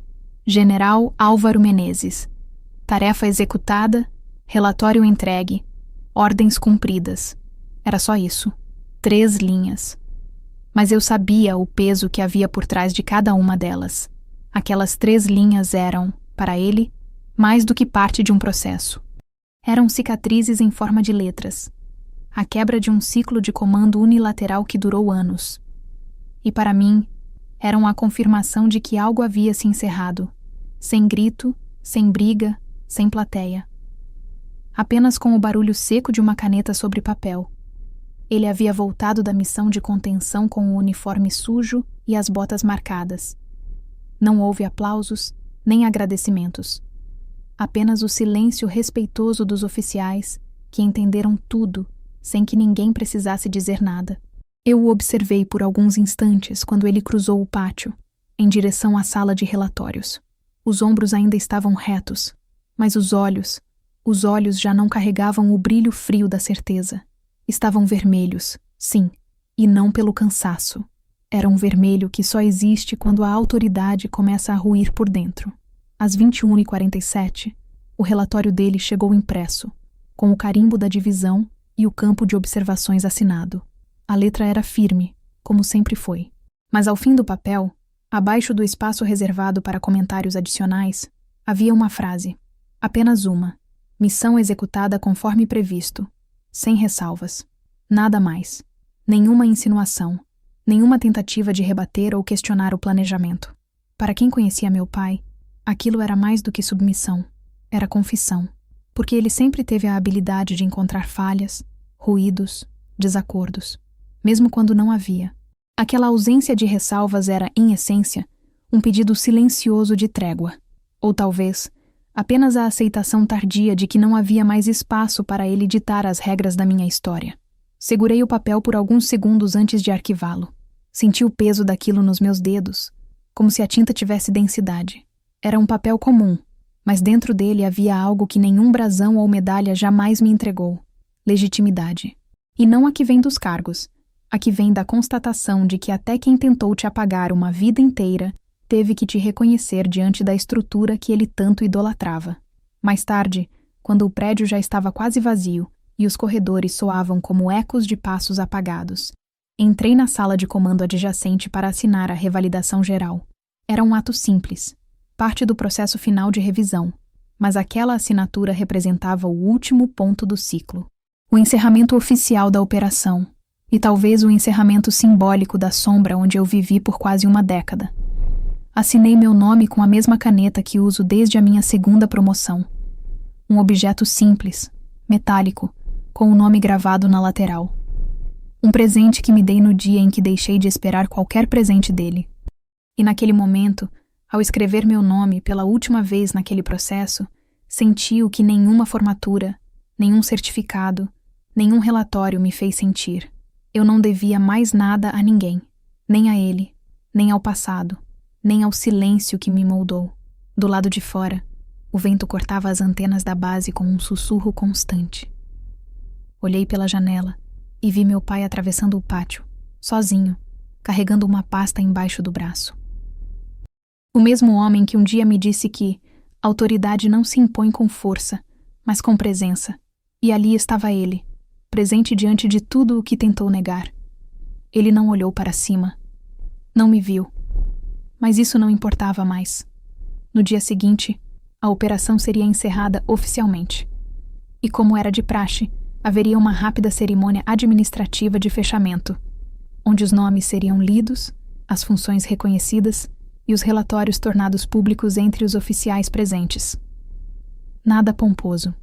General Álvaro Menezes. Tarefa executada, relatório entregue, ordens cumpridas. Era só isso. 3 linhas. Mas eu sabia o peso que havia por trás de cada uma delas. Aquelas 3 linhas eram, para ele, mais do que parte de um processo. Eram cicatrizes em forma de letras. A quebra de um ciclo de comando unilateral que durou anos. E para mim, eram a confirmação de que algo havia se encerrado. Sem grito, sem briga, sem plateia. Apenas com o barulho seco de uma caneta sobre papel. Ele havia voltado da missão de contenção com o uniforme sujo e as botas marcadas. Não houve aplausos, nem agradecimentos. Apenas o silêncio respeitoso dos oficiais, que entenderam tudo, sem que ninguém precisasse dizer nada. Eu o observei por alguns instantes quando ele cruzou o pátio, em direção à sala de relatórios. Os ombros ainda estavam retos, mas os olhos já não carregavam o brilho frio da certeza. Estavam vermelhos, sim, e não pelo cansaço. Era um vermelho que só existe quando a autoridade começa a ruir por dentro. Às 21h47, o relatório dele chegou impresso, com o carimbo da divisão e o campo de observações assinado. A letra era firme, como sempre foi. Mas ao fim do papel, abaixo do espaço reservado para comentários adicionais, havia uma frase. Apenas uma. Missão executada conforme previsto. Sem ressalvas. Nada mais. Nenhuma insinuação. Nenhuma tentativa de rebater ou questionar o planejamento. Para quem conhecia meu pai, aquilo era mais do que submissão. Era confissão. Porque ele sempre teve a habilidade de encontrar falhas, ruídos, desacordos. Mesmo quando não havia. Aquela ausência de ressalvas era, em essência, um pedido silencioso de trégua. Ou talvez, apenas a aceitação tardia de que não havia mais espaço para ele ditar as regras da minha história. Segurei o papel por alguns segundos antes de arquivá-lo. Senti o peso daquilo nos meus dedos, como se a tinta tivesse densidade. Era um papel comum, mas dentro dele havia algo que nenhum brasão ou medalha jamais me entregou. Legitimidade. E não a que vem dos cargos, a que vem da constatação de que até quem tentou te apagar uma vida inteira teve que te reconhecer diante da estrutura que ele tanto idolatrava. Mais tarde, quando o prédio já estava quase vazio e os corredores soavam como ecos de passos apagados, entrei na sala de comando adjacente para assinar a revalidação geral. Era um ato simples, parte do processo final de revisão, mas aquela assinatura representava o último ponto do ciclo. O encerramento oficial da operação, e talvez o encerramento simbólico da sombra onde eu vivi por quase uma década. Assinei meu nome com a mesma caneta que uso desde a minha segunda promoção. Um objeto simples, metálico, com o nome gravado na lateral. Um presente que me dei no dia em que deixei de esperar qualquer presente dele. E naquele momento, ao escrever meu nome pela última vez naquele processo, senti o que nenhuma formatura, nenhum certificado, nenhum relatório me fez sentir. Eu não devia mais nada a ninguém, nem a ele, nem ao passado, nem ao silêncio que me moldou. Do lado de fora, o vento cortava as antenas da base com um sussurro constante. Olhei pela janela e vi meu pai atravessando o pátio, sozinho, carregando uma pasta embaixo do braço. O mesmo homem que um dia me disse que autoridade não se impõe com força, mas com presença. E ali estava ele, presente diante de tudo o que tentou negar. Ele não olhou para cima. Não me viu. Mas isso não importava mais. No dia seguinte, a operação seria encerrada oficialmente. E como era de praxe, haveria uma rápida cerimônia administrativa de fechamento, onde os nomes seriam lidos, as funções reconhecidas e os relatórios tornados públicos entre os oficiais presentes. Nada pomposo,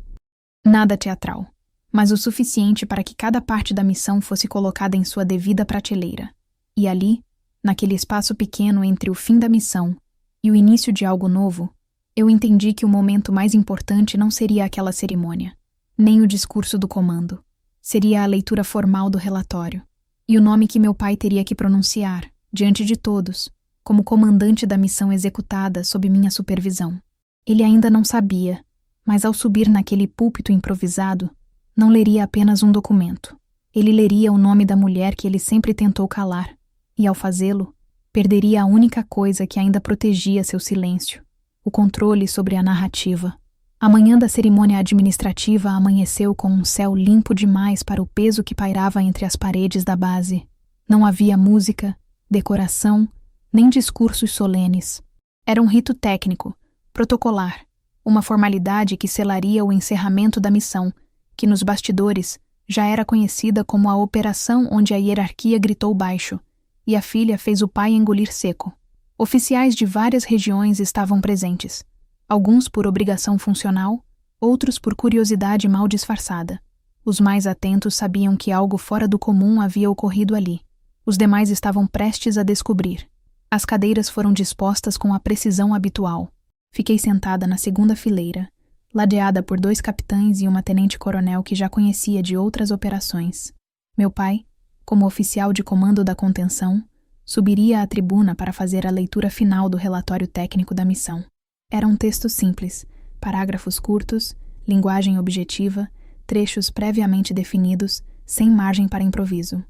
nada teatral, mas o suficiente para que cada parte da missão fosse colocada em sua devida prateleira. E ali, naquele espaço pequeno entre o fim da missão e o início de algo novo, eu entendi que o momento mais importante não seria aquela cerimônia, nem o discurso do comando. Seria a leitura formal do relatório, e o nome que meu pai teria que pronunciar, diante de todos, como comandante da missão executada sob minha supervisão. Ele ainda não sabia, mas ao subir naquele púlpito improvisado, não leria apenas um documento. Ele leria o nome da mulher que ele sempre tentou calar, e ao fazê-lo, perderia a única coisa que ainda protegia seu silêncio, o controle sobre a narrativa. A manhã da cerimônia administrativa amanheceu com um céu limpo demais para o peso que pairava entre as paredes da base. Não havia música, decoração, nem discursos solenes. Era um rito técnico, protocolar, uma formalidade que selaria o encerramento da missão, que nos bastidores já era conhecida como a operação onde a hierarquia gritou baixo, e a filha fez o pai engolir seco. Oficiais de várias regiões estavam presentes, alguns por obrigação funcional, outros por curiosidade mal disfarçada. Os mais atentos sabiam que algo fora do comum havia ocorrido ali. Os demais estavam prestes a descobrir. As cadeiras foram dispostas com a precisão habitual. Fiquei sentada na segunda fileira, ladeada por 2 capitães e uma tenente-coronel que já conhecia de outras operações. Meu pai, como oficial de comando da contenção, subiria à tribuna para fazer a leitura final do relatório técnico da missão. Era um texto simples, parágrafos curtos, linguagem objetiva, trechos previamente definidos, sem margem para improviso.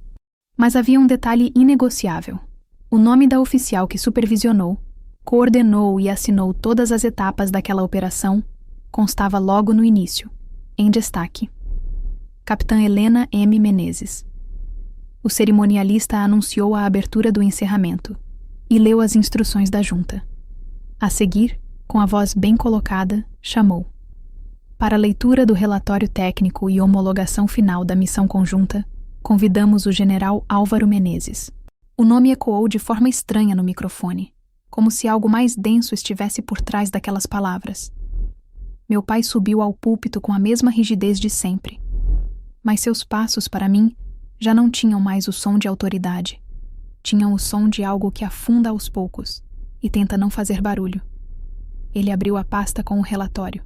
Mas havia um detalhe inegociável. O nome da oficial que supervisionou, coordenou e assinou todas as etapas daquela operação constava logo no início, em destaque. Capitã Helena M. Menezes. O cerimonialista anunciou a abertura do encerramento e leu as instruções da junta. A seguir, com a voz bem colocada, chamou: para a leitura do relatório técnico e homologação final da missão conjunta, convidamos o general Álvaro Menezes. O nome ecoou de forma estranha no microfone, como se algo mais denso estivesse por trás daquelas palavras. Meu pai subiu ao púlpito com a mesma rigidez de sempre, mas seus passos, para mim, já não tinham mais o som de autoridade. Tinham o som de algo que afunda aos poucos e tenta não fazer barulho. Ele abriu a pasta com o relatório,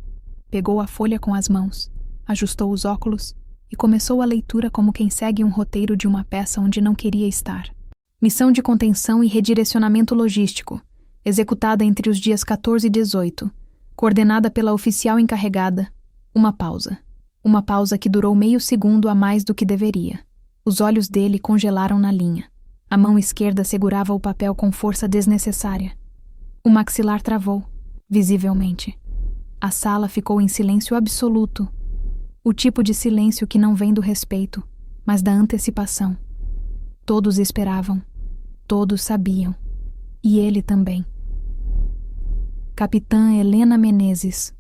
pegou a folha com as mãos, ajustou os óculos e começou a leitura como quem segue um roteiro de uma peça onde não queria estar. Missão de contenção e redirecionamento logístico, executada entre os dias 14 e 18, coordenada pela oficial encarregada. Uma pausa. Uma pausa que durou meio segundo a mais do que deveria. Os olhos dele congelaram na linha. A mão esquerda segurava o papel com força desnecessária. O maxilar travou, visivelmente. A sala ficou em silêncio absoluto. O tipo de silêncio que não vem do respeito, mas da antecipação. Todos esperavam. Todos sabiam. E ele também. Capitã Helena Menezes.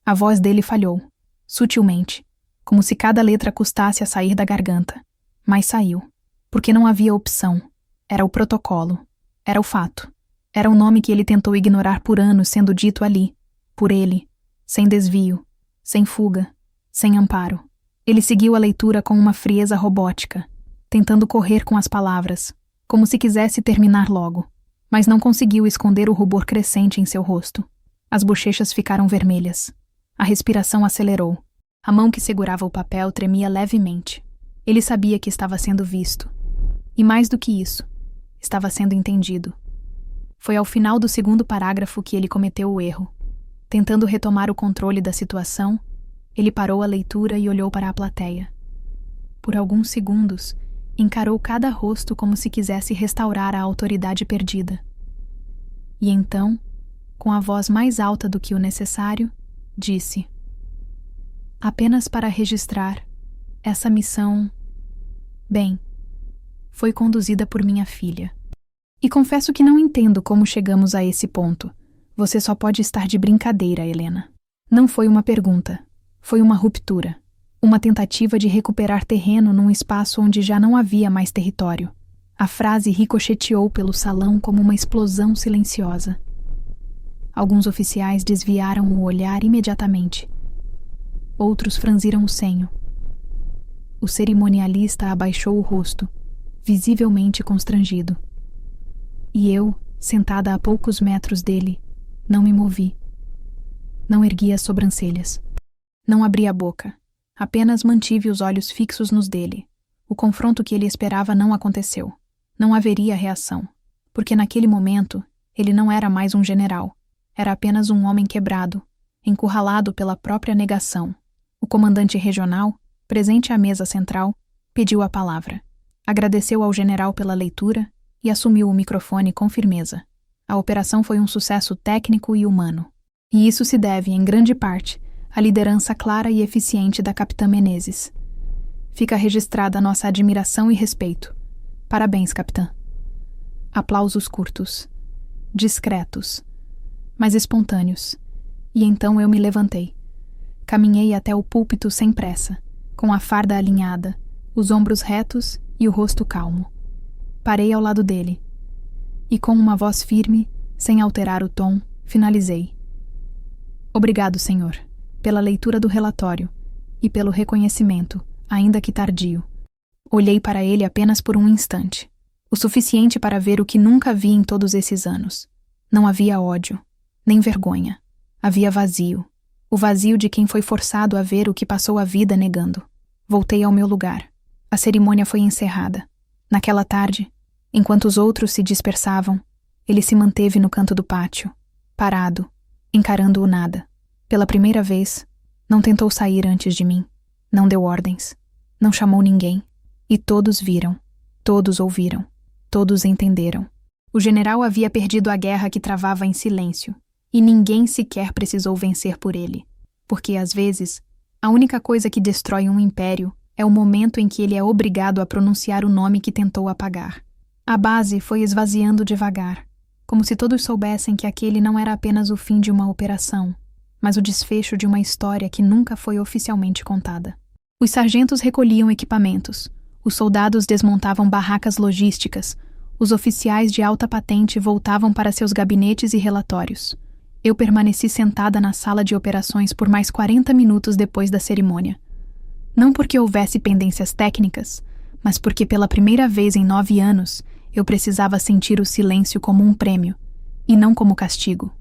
A voz dele falhou, sutilmente, como se cada letra custasse a sair da garganta. Mas saiu, porque não havia opção. Era o protocolo. Era o fato. Era o nome que ele tentou ignorar por anos sendo dito ali, por ele, sem desvio, sem fuga, sem amparo. Ele seguiu a leitura com uma frieza robótica, tentando correr com as palavras, como se quisesse terminar logo, mas não conseguiu esconder o rubor crescente em seu rosto. As bochechas ficaram vermelhas. A respiração acelerou. A mão que segurava o papel tremia levemente. Ele sabia que estava sendo visto. E mais do que isso, estava sendo entendido. Foi ao final do segundo parágrafo que ele cometeu o erro. Tentando retomar o controle da situação, ele parou a leitura e olhou para a plateia. Por alguns segundos, encarou cada rosto como se quisesse restaurar a autoridade perdida. E então, com a voz mais alta do que o necessário, disse: apenas para registrar, essa missão, bem, foi conduzida por minha filha. E confesso que não entendo como chegamos a esse ponto. Você só pode estar de brincadeira, Helena. Não foi uma pergunta. Foi uma ruptura. Uma tentativa de recuperar terreno num espaço onde já não havia mais território. A frase ricocheteou pelo salão como uma explosão silenciosa. Alguns oficiais desviaram o olhar imediatamente. Outros franziram o senho. O cerimonialista abaixou o rosto, visivelmente constrangido. E eu, sentada a poucos metros dele, não me movi. Não ergui as sobrancelhas. Não abri a boca. Apenas mantive os olhos fixos nos dele. O confronto que ele esperava não aconteceu. Não haveria reação. Porque naquele momento, ele não era mais um general. Era apenas um homem quebrado, encurralado pela própria negação. O comandante regional, presente à mesa central, pediu a palavra. Agradeceu ao general pela leitura e assumiu o microfone com firmeza. A operação foi um sucesso técnico e humano. E isso se deve, em grande parte, à liderança clara e eficiente da capitã Menezes. Fica registrada nossa admiração e respeito. Parabéns, capitã. Aplausos curtos, discretos, mas espontâneos. E então eu me levantei. Caminhei até o púlpito sem pressa, com a farda alinhada, os ombros retos e o rosto calmo. Parei ao lado dele. E com uma voz firme, sem alterar o tom, finalizei. Obrigado, senhor, pela leitura do relatório e pelo reconhecimento, ainda que tardio. Olhei para ele apenas por um instante, o suficiente para ver o que nunca vi em todos esses anos. Não havia ódio, nem vergonha. Havia vazio, o vazio de quem foi forçado a ver o que passou a vida negando. Voltei ao meu lugar. A cerimônia foi encerrada. Naquela tarde, enquanto os outros se dispersavam, ele se manteve no canto do pátio, parado, encarando o nada. Pela primeira vez, não tentou sair antes de mim, não deu ordens, não chamou ninguém. E todos viram, todos ouviram, todos entenderam. O general havia perdido a guerra que travava em silêncio, e ninguém sequer precisou vencer por ele. Porque, às vezes, a única coisa que destrói um império É o momento em que ele é obrigado a pronunciar o nome que tentou apagar. A base foi esvaziando devagar, como se todos soubessem que aquele não era apenas o fim de uma operação, mas o desfecho de uma história que nunca foi oficialmente contada. Os sargentos recolhiam equipamentos, os soldados desmontavam barracas logísticas, os oficiais de alta patente voltavam para seus gabinetes e relatórios. Eu permaneci sentada na sala de operações por mais 40 minutos depois da cerimônia. Não porque houvesse pendências técnicas, mas porque pela primeira vez em 9 anos eu precisava sentir o silêncio como um prêmio, e não como castigo.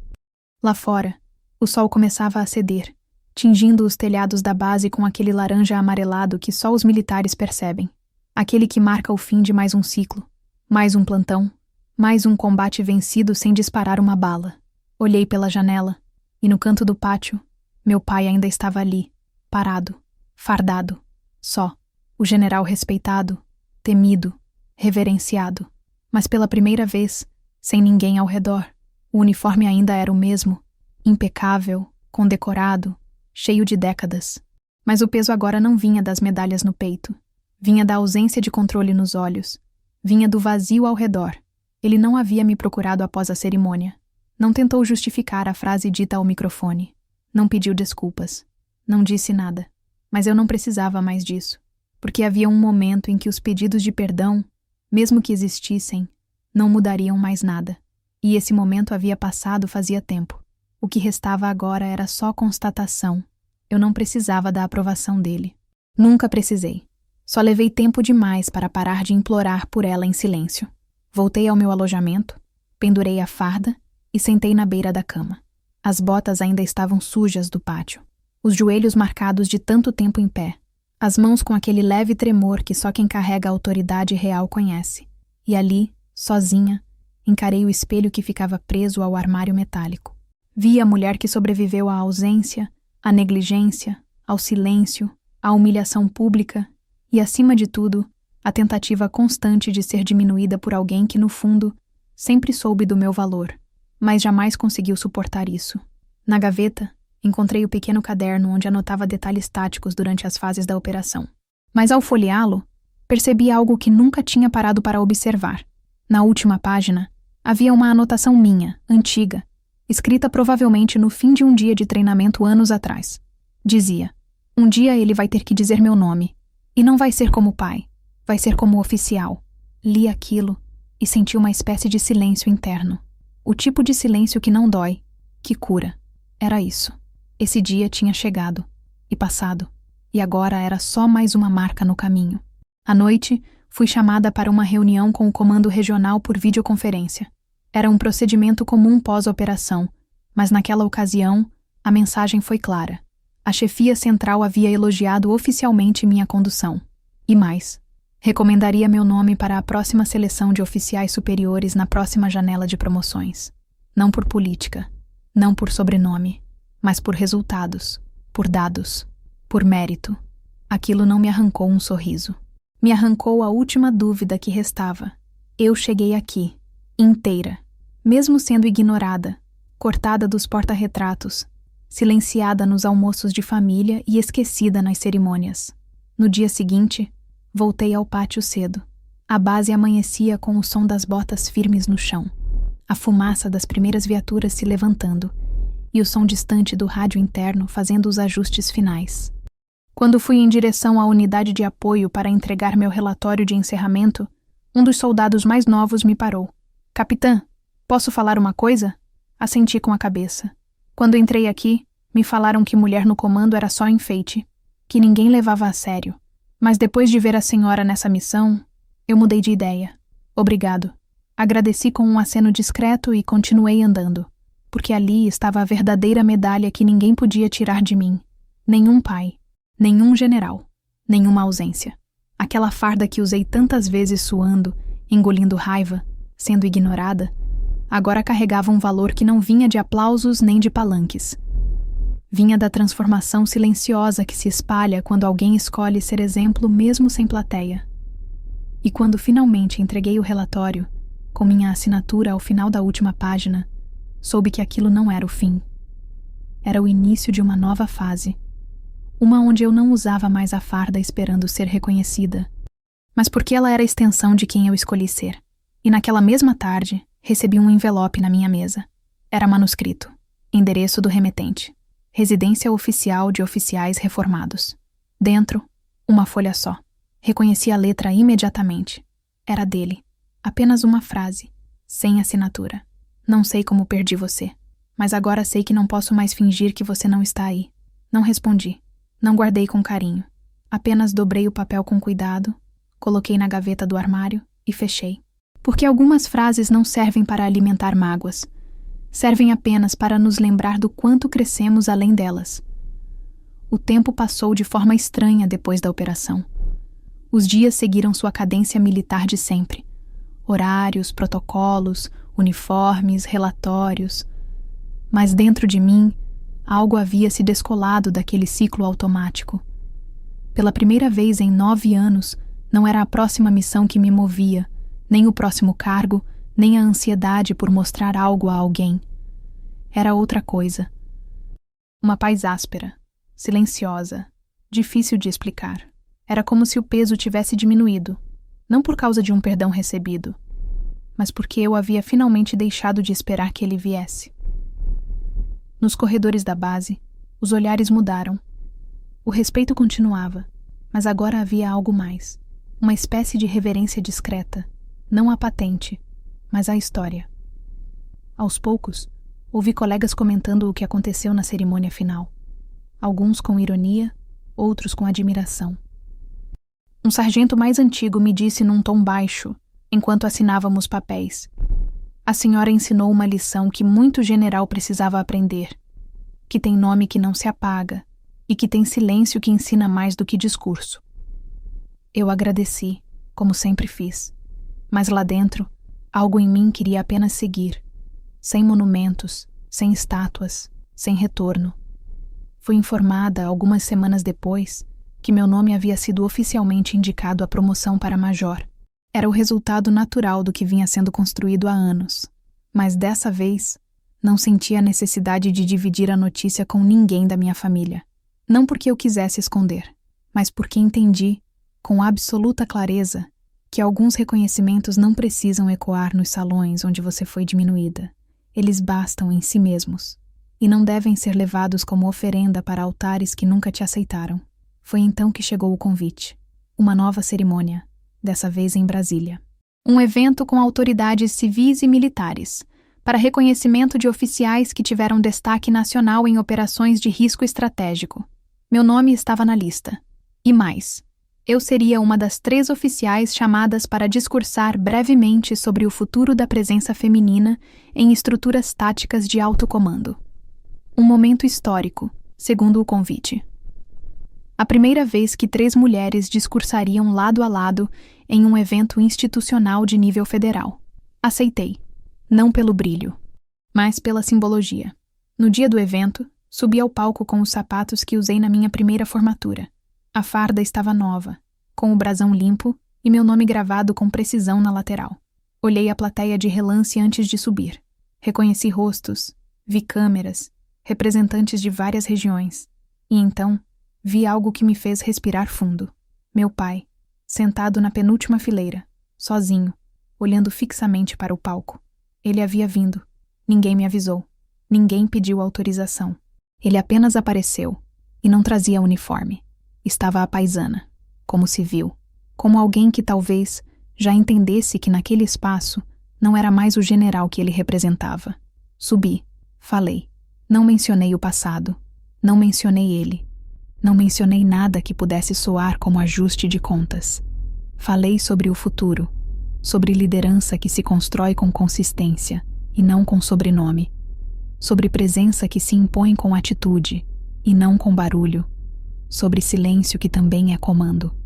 Lá fora, o sol começava a ceder, tingindo os telhados da base com aquele laranja amarelado que só os militares percebem. Aquele que marca o fim de mais um ciclo, mais um plantão, mais um combate vencido sem disparar uma bala. Olhei pela janela, e no canto do pátio, meu pai ainda estava ali, parado, fardado, só. O general respeitado, temido, reverenciado. Mas pela primeira vez, sem ninguém ao redor. O uniforme ainda era o mesmo, impecável, condecorado, cheio de décadas. Mas o peso agora não vinha das medalhas no peito. Vinha da ausência de controle nos olhos. Vinha do vazio ao redor. Ele não havia me procurado após a cerimônia. Não tentou justificar a frase dita ao microfone. Não pediu desculpas. Não disse nada. Mas eu não precisava mais disso. Porque havia um momento em que os pedidos de perdão, mesmo que existissem, não mudariam mais nada. E esse momento havia passado fazia tempo. O que restava agora era só constatação. Eu não precisava da aprovação dele. Nunca precisei. Só levei tempo demais para parar de implorar por ela em silêncio. Voltei ao meu alojamento, pendurei a farda e sentei na beira da cama. As botas ainda estavam sujas do pátio. Os joelhos marcados de tanto tempo em pé. As mãos com aquele leve tremor que só quem carrega a autoridade real conhece. E ali, sozinha, encarei o espelho que ficava preso ao armário metálico. Vi a mulher que sobreviveu à ausência, à negligência, ao silêncio, à humilhação pública e, acima de tudo, a tentativa constante de ser diminuída por alguém que, no fundo, sempre soube do meu valor, mas jamais conseguiu suportar isso. Na gaveta, encontrei o pequeno caderno onde anotava detalhes táticos durante as fases da operação. Mas ao folheá-lo, percebi algo que nunca tinha parado para observar. Na última página, havia uma anotação minha, antiga, escrita provavelmente no fim de um dia de treinamento anos atrás. Dizia: um dia ele vai ter que dizer meu nome, e não vai ser como pai, vai ser como oficial. Li aquilo e senti uma espécie de silêncio interno. O tipo de silêncio que não dói, que cura. Era isso. Esse dia tinha chegado e passado, e agora era só mais uma marca no caminho. À noite, fui chamada para uma reunião com o comando regional por videoconferência. Era um procedimento comum pós-operação, mas naquela ocasião, a mensagem foi clara. A chefia central havia elogiado oficialmente minha condução. E mais, recomendaria meu nome para a próxima seleção de oficiais superiores na próxima janela de promoções. Não por política, não por sobrenome, mas por resultados, por dados, por mérito. Aquilo não me arrancou um sorriso. Me arrancou a última dúvida que restava. Eu cheguei aqui, inteira, mesmo sendo ignorada, cortada dos porta-retratos, silenciada nos almoços de família e esquecida nas cerimônias. No dia seguinte, voltei ao pátio cedo. A base amanhecia com o som das botas firmes no chão, a fumaça das primeiras viaturas se levantando, e o som distante do rádio interno fazendo os ajustes finais. Quando fui em direção à unidade de apoio para entregar meu relatório de encerramento, um dos soldados mais novos me parou. Capitã, posso falar uma coisa? Assenti com a cabeça. Quando entrei aqui, me falaram que mulher no comando era só enfeite, que ninguém levava a sério. Mas depois de ver a senhora nessa missão, eu mudei de ideia. Obrigado. Agradeci com um aceno discreto e continuei andando. Porque ali estava a verdadeira medalha que ninguém podia tirar de mim. Nenhum pai, nenhum general, nenhuma ausência. Aquela farda que usei tantas vezes suando, engolindo raiva, sendo ignorada, agora carregava um valor que não vinha de aplausos nem de palanques. Vinha da transformação silenciosa que se espalha quando alguém escolhe ser exemplo mesmo sem plateia. E quando finalmente entreguei o relatório, com minha assinatura ao final da última página, soube que aquilo não era o fim. Era o início de uma nova fase. Uma onde eu não usava mais a farda esperando ser reconhecida, mas porque ela era a extensão de quem eu escolhi ser. E naquela mesma tarde, recebi um envelope na minha mesa. Era manuscrito. Endereço do remetente. Residência oficial de oficiais reformados. Dentro, uma folha só. Reconheci a letra imediatamente. Era dele. Apenas uma frase, sem assinatura. Não sei como perdi você, mas agora sei que não posso mais fingir que você não está aí. Não respondi. Não guardei com carinho. Apenas dobrei o papel com cuidado, coloquei na gaveta do armário e fechei. Porque algumas frases não servem para alimentar mágoas. Servem apenas para nos lembrar do quanto crescemos além delas. O tempo passou de forma estranha depois da operação. Os dias seguiram sua cadência militar de sempre. Horários, protocolos, uniformes, relatórios. Mas dentro de mim, algo havia se descolado daquele ciclo automático. Pela primeira vez em 9 anos, não era a próxima missão que me movia, nem o próximo cargo, nem a ansiedade por mostrar algo a alguém. Era outra coisa. Uma paz áspera, silenciosa, difícil de explicar. Era como se o peso tivesse diminuído, não por causa de um perdão recebido, mas porque eu havia finalmente deixado de esperar que ele viesse. Nos corredores da base, os olhares mudaram. O respeito continuava, mas agora havia algo mais. Uma espécie de reverência discreta, não a patente, mas a história. Aos poucos, ouvi colegas comentando o que aconteceu na cerimônia final. Alguns com ironia, outros com admiração. Um sargento mais antigo me disse num tom baixo, enquanto assinávamos papéis. A senhora ensinou uma lição que muito general precisava aprender, que tem nome que não se apaga e que tem silêncio que ensina mais do que discurso. Eu agradeci, como sempre fiz, mas lá dentro, algo em mim queria apenas seguir, sem monumentos, sem estátuas, sem retorno. Fui informada, algumas semanas depois, que meu nome havia sido oficialmente indicado à promoção para major. Era o resultado natural do que vinha sendo construído há anos. Mas dessa vez, não senti a necessidade de dividir a notícia com ninguém da minha família. Não porque eu quisesse esconder, mas porque entendi, com absoluta clareza, que alguns reconhecimentos não precisam ecoar nos salões onde você foi diminuída. Eles bastam em si mesmos, e não devem ser levados como oferenda para altares que nunca te aceitaram. Foi então que chegou o convite. Uma nova cerimônia, dessa vez em Brasília. Um evento com autoridades civis e militares, para reconhecimento de oficiais que tiveram destaque nacional em operações de risco estratégico. Meu nome estava na lista. E mais, eu seria uma das 3 oficiais chamadas para discursar brevemente sobre o futuro da presença feminina em estruturas táticas de alto comando. Um momento histórico, segundo o convite. A primeira vez que 3 mulheres discursariam lado a lado em um evento institucional de nível federal. Aceitei, não pelo brilho, mas pela simbologia. No dia do evento, subi ao palco com os sapatos que usei na minha primeira formatura. A farda estava nova, com o brasão limpo e meu nome gravado com precisão na lateral. Olhei a plateia de relance antes de subir. Reconheci rostos, vi câmeras, representantes de várias regiões. E então, vi algo que me fez respirar fundo. Meu pai, sentado na penúltima fileira, sozinho, olhando fixamente para o palco. Ele havia vindo. Ninguém me avisou. Ninguém pediu autorização. Ele apenas apareceu, e não trazia uniforme. Estava à paisana, como civil, como alguém que talvez já entendesse que naquele espaço não era mais o general que ele representava. Subi, falei. Não mencionei o passado. Não mencionei ele. Não mencionei nada que pudesse soar como ajuste de contas. Falei sobre o futuro, sobre liderança que se constrói com consistência e não com sobrenome, sobre presença que se impõe com atitude e não com barulho, sobre silêncio que também é comando,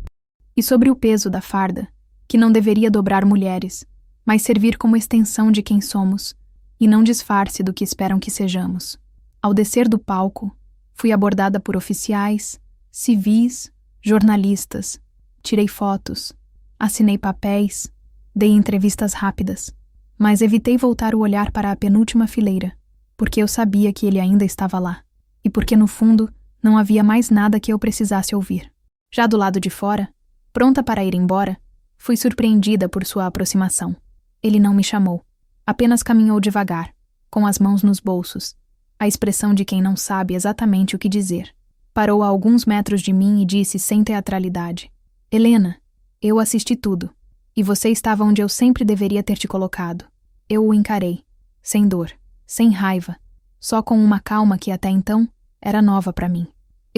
e sobre o peso da farda, que não deveria dobrar mulheres, mas servir como extensão de quem somos e não disfarce do que esperam que sejamos. Ao descer do palco, fui abordada por oficiais, civis, jornalistas. Tirei fotos, assinei papéis, dei entrevistas rápidas, mas evitei voltar o olhar para a penúltima fileira, porque eu sabia que ele ainda estava lá, e porque no fundo Não havia mais nada que eu precisasse ouvir. Já do lado de fora, pronta para ir embora, fui surpreendida por sua aproximação. Ele não me chamou. Apenas caminhou devagar, com as mãos nos bolsos, a expressão de quem não sabe exatamente o que dizer. Parou a alguns metros de mim e disse sem teatralidade: Helena, eu assisti tudo. E você estava onde eu sempre deveria ter te colocado. Eu o encarei, sem dor, sem raiva, só com uma calma que até então era nova para mim.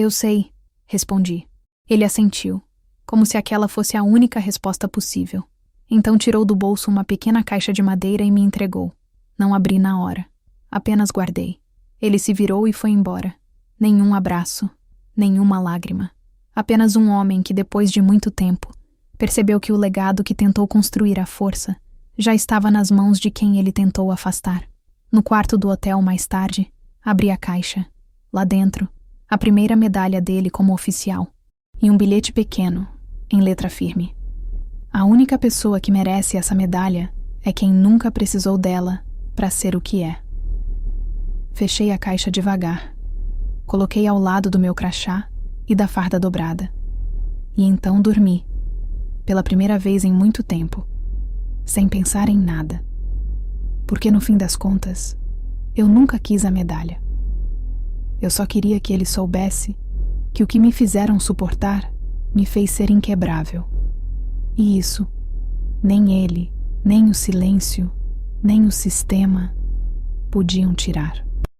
Eu sei, respondi. Ele assentiu, como se aquela fosse a única resposta possível. Então tirou do bolso uma pequena caixa de madeira e me entregou. Não abri na hora. Apenas guardei. Ele se virou e foi embora. Nenhum abraço, nenhuma lágrima. Apenas um homem que, depois de muito tempo, percebeu que o legado que tentou construir à força já estava nas mãos de quem ele tentou afastar. No quarto do hotel, mais tarde, abri a caixa. Lá dentro, a primeira medalha dele como oficial. E um bilhete pequeno, em letra firme. A única pessoa que merece essa medalha é quem nunca precisou dela para ser o que é. Fechei a caixa devagar. Coloquei ao lado do meu crachá e da farda dobrada. E então dormi, pela primeira vez em muito tempo, sem pensar em nada. Porque no fim das contas, eu nunca quis a medalha. Eu só queria que ele soubesse que o que me fizeram suportar me fez ser inquebrável. E isso, nem ele, nem o silêncio, nem o sistema podiam tirar.